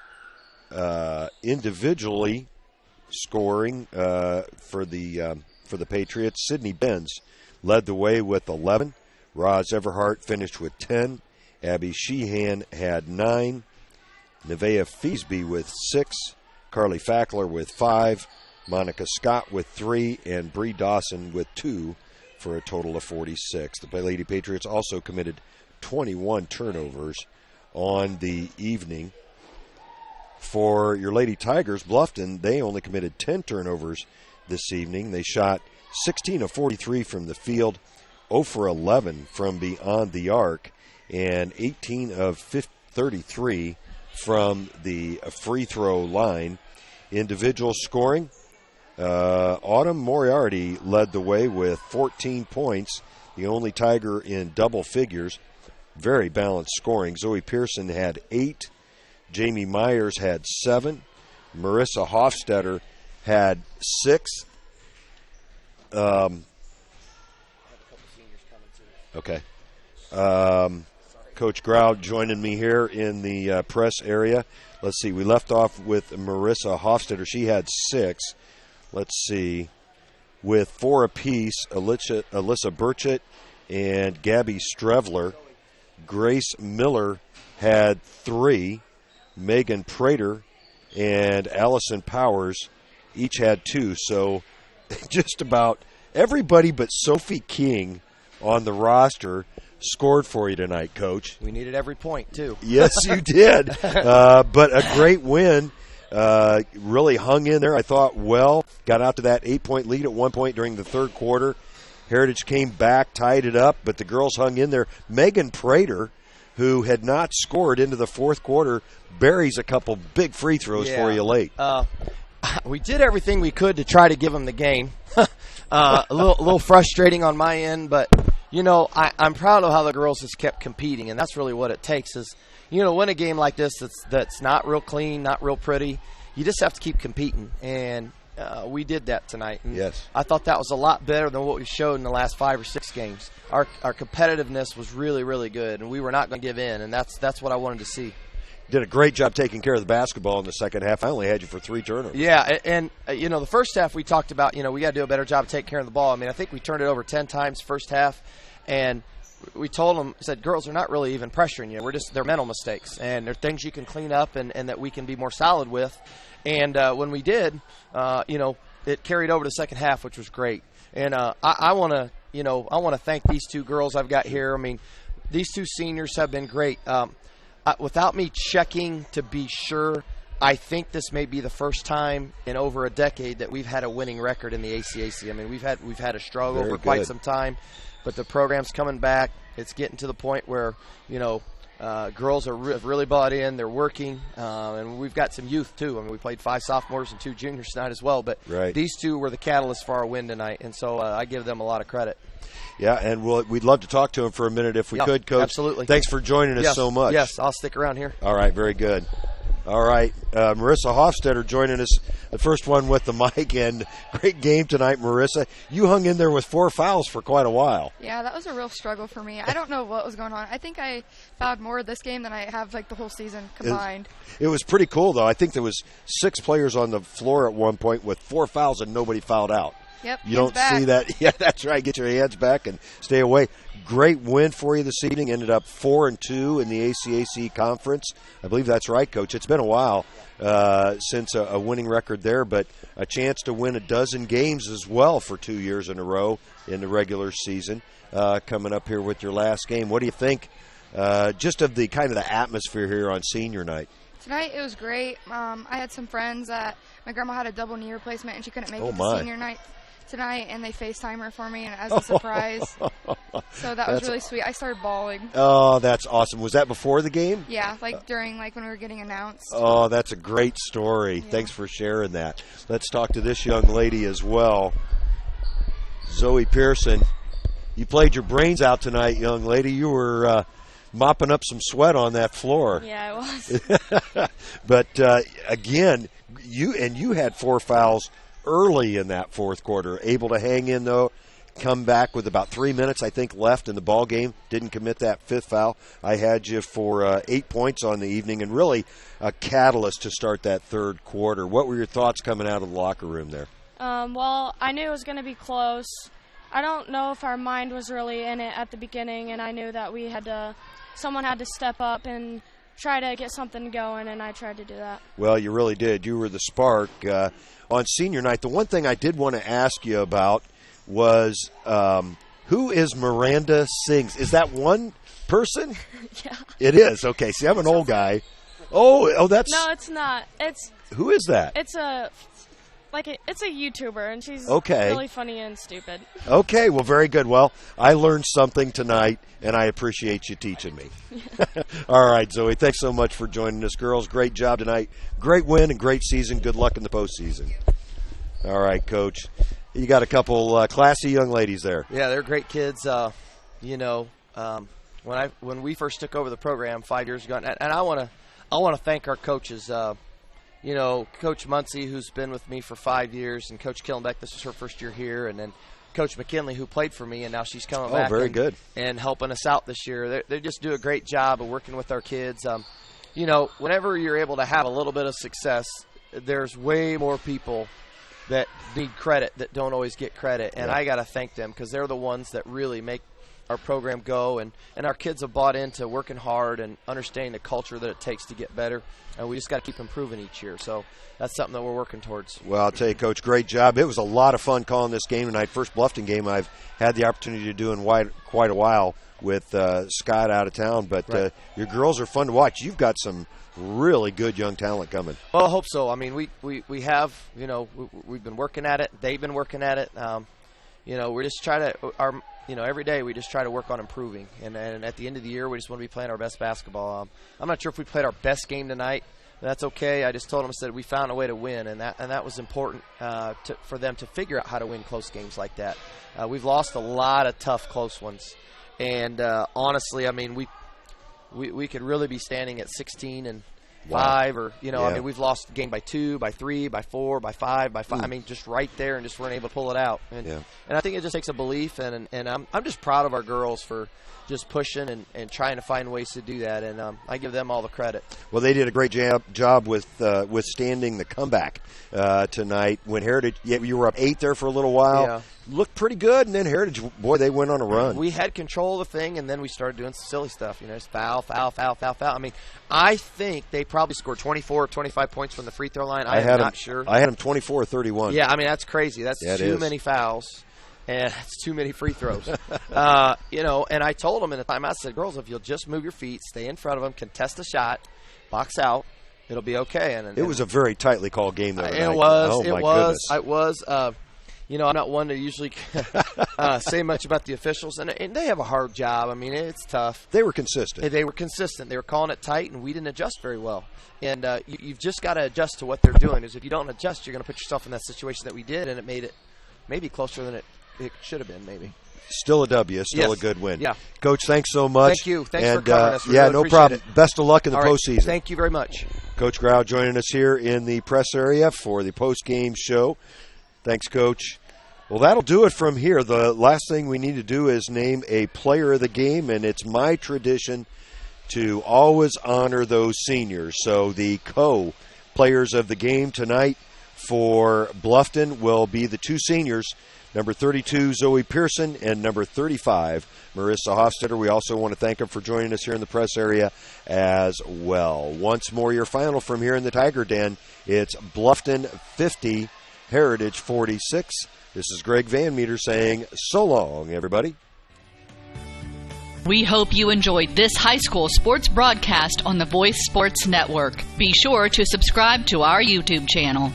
individually scoring for the Patriots. Sydney Benz led the way with 11. Roz Everhart finished with 10. Abby Sheehan had 9. Nevaeh Feasby with 6. Carly Fackler with 5. Monica Scott with 3. And Bree Dawson with 2 for a total of 46. The Lady Patriots also committed 21 turnovers on the evening. For your Lady Tigers, Bluffton, they only committed 10 turnovers this evening. They shot 16 of 43 from the field, 0 for 11 from beyond the arc, and 18 of 33 from the free throw line. Individual scoring, Autumn Moriarty led the way with 14 points, the only Tiger in double figures. Very balanced scoring. Zoe Pearson had 8. Jamie Myers had 7. Marissa Hofstetter had 6. Okay. Coach Grau joining me here in the press area. Let's see. We left off with Marissa Hofstetter. She had 6. Let's see. With 4 apiece, Alyssa Burchett and Gabby Strevler. Grace Miller had 3. Megan Prater and Allison Powers each had 2. So just about everybody but Sophie King on the roster scored for you tonight, Coach. We needed every point, too. Yes, you did. But a great win. Really hung in there, I thought, well. Got out to that 8-point lead at one point during the third quarter. Heritage came back, tied it up, but the girls hung in there. Megan Prater, who had not scored into the fourth quarter, buries a couple big free throws for you late. We did everything we could to try to give them the game. A little frustrating on my end, but, you know, I'm proud of how the girls has kept competing, and that's really what it takes is, you know, win a game like this that's not real clean, not real pretty. You just have to keep competing, and we did that tonight. And yes. I thought that was a lot better than what we showed in the last 5 or 6 games. Our competitiveness was really, really good, and we were not going to give in, and that's what I wanted to see. Did a great job taking care of the basketball in the second half. I only had you for 3 turnovers. Yeah, and you know, the first half we talked about, you know, we got to do a better job of taking care of the ball. I mean, I think we turned it over 10 times first half, and we told them, said, girls are not really even pressuring you. They're mental mistakes, and they're things you can clean up and that we can be more solid with. And when we did, you know, it carried over to the second half, which was great. And I want to thank these 2 girls I've got here. I mean, these 2 seniors have been great. Without me checking to be sure, I think this may be the first time in over a decade that we've had a winning record in the ACAC. I mean, we've had a struggle for quite some time, but the program's coming back. It's getting to the point where, you know, girls have really bought in. They're working, and we've got some youth too. I mean, we played 5 sophomores and 2 juniors tonight as well. But these 2 were the catalyst for our win tonight, and so I give them a lot of credit. Yeah, and we'd love to talk to him for a minute if we could, Coach. Absolutely. Thanks for joining us so much. Yes, I'll stick around here. All right, very good. All right, Marissa Hofstetter joining us, the first one with the mic, and great game tonight, Marissa. You hung in there with 4 fouls for quite a while. Yeah, that was a real struggle for me. I don't know what was going on. I think I fouled more this game than I have like the whole season combined. It was pretty cool, though. I think there was 6 players on the floor at one point with 4 fouls and nobody fouled out. Yep, you don't see that. Yeah, that's right. Get your hands back and stay away. Great win for you this evening. Ended up 4-2 in the ACAC conference. I believe that's right, Coach. It's been a while since a winning record there, but a chance to win a dozen games as well for 2 years in a row in the regular season. Coming up here with your last game. What do you think just of the kind of the atmosphere here on senior night? Tonight it was great. I had some friends that my grandma had a double knee replacement and she couldn't make it to senior night tonight, and they FaceTimed her for me and as a surprise. So that was really sweet. I started bawling. Oh, that's awesome. Was that before the game? Yeah, like during when we were getting announced. Oh, that's a great story. Yeah. Thanks for sharing that. Let's talk to this young lady as well. Zoe Pearson, you played your brains out tonight, young lady. You were mopping up some sweat on that floor. Yeah, I was. But again, you had 4 fouls early in that fourth quarter, able to hang in, though, come back with about 3 minutes, I think, left in the ball game. Didn't commit that fifth foul. I had you for 8 points on the evening, and really a catalyst to start that third quarter. What were your thoughts coming out of the locker room there? Well, I knew it was going to be close. I don't know if our mind was really in it at the beginning, and I knew that someone had to step up and try to get something going, and I tried to do that. Well, you really did. You were the spark. On senior night, the one thing I did want to ask you about was who is Miranda Sings? Is that one person? Yeah. It is. Okay. See, I'm an old guy. Oh, that's. No, it's not. Who is that? It's a YouTuber, and she's okay. really funny and stupid. Okay, well, very good. Well, I learned something tonight, and I appreciate you teaching me. All right, Zoe, thanks so much for joining us. Girls, great job tonight. Great win and great season. Good luck in the postseason. All right, Coach. You got a couple classy young ladies there. Yeah, they're great kids. When we first took over the program 5 years ago, and I want to thank our coaches. Coach Muncie, who's been with me for 5 years, and Coach Killenbeck, this is her first year here, and then Coach McKinley, who played for me, and now she's coming back and helping us out this year. They just do a great job of working with our kids. Whenever you're able to have a little bit of success, there's way more people that need credit that don't always get credit, and I got to thank them because they're the ones that really make our program go, and our kids have bought into working hard and understanding the culture that it takes to get better, and we just got to keep improving each year. So that's something that we're working towards. Well, I'll tell you, Coach, great job. It was a lot of fun calling this game tonight. First Bluffton game I've had the opportunity to do in quite a while with Scott out of town, but your girls are fun to watch. You've got some really good young talent coming. Well, I hope so. I mean, we have, we've been working at it. They've been working at it. We're just trying to every day we just try to work on improving, and at the end of the year we just want to be playing our best basketball. I'm not sure if we played our best game tonight. That's okay. I just told them, I said we found a way to win, and that was important for them to figure out how to win close games like that. We've lost a lot of tough close ones, and honestly, I mean we could really be standing at 16 and 5, or I mean, we've lost the game by 2, by 3, by 4, by 5, by 5. I mean, just right there, and just weren't able to pull it out. And I think it just takes a belief, and I'm just proud of our girls for just pushing and trying to find ways to do that, and I give them all the credit. Well, they did a great job with withstanding the comeback tonight. When Heritage, you were up 8 there for a little while, looked pretty good, and then Heritage, boy, they went on a run. We had control of the thing, and then we started doing some silly stuff. Just foul. I mean, I think they probably scored 24 or 25 points from the free throw line. I'm not sure. I had them 24 or 31. Yeah, I mean, that's crazy. That's too many fouls. And it's too many free throws. And I told them in the time, I said, girls, if you'll just move your feet, stay in front of them, contest a shot, box out, it'll be okay. And it was a very tightly called game there tonight. It was. Oh, my goodness. It was. I'm not one to usually say much about the officials, and they have a hard job. I mean, it's tough. They were consistent. They were consistent. They were calling it tight, and we didn't adjust very well. And you've just got to adjust to what they're doing. Because if you don't adjust, you're going to put yourself in that situation that we did, and it made it maybe closer than it should have been, maybe. Still a W, still a good win. Yeah. Coach, thanks so much. Thank you. Thanks for covering us. We really no problem. It. Best of luck in the postseason. Thank you very much. Coach Grau joining us here in the press area for the post-game show. Thanks, Coach. Well, that'll do it from here. The last thing we need to do is name a player of the game, and it's my tradition to always honor those seniors. So the co-players of the game tonight for Bluffton will be the two seniors, number 32, Zoe Pearson, and number 35, Marissa Hofstetter. We also want to thank them for joining us here in the press area as well. Once more, your final from here in the Tiger Den. It's Bluffton 50, Heritage 46. This is Greg Van Meter saying so long, everybody. We hope you enjoyed this high school sports broadcast on the Voice Sports Network. Be sure to subscribe to our YouTube channel.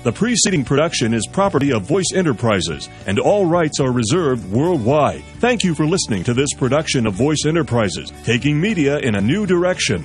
The preceding production is property of Voice Enterprises, and all rights are reserved worldwide. Thank you for listening to this production of Voice Enterprises, taking media in a new direction.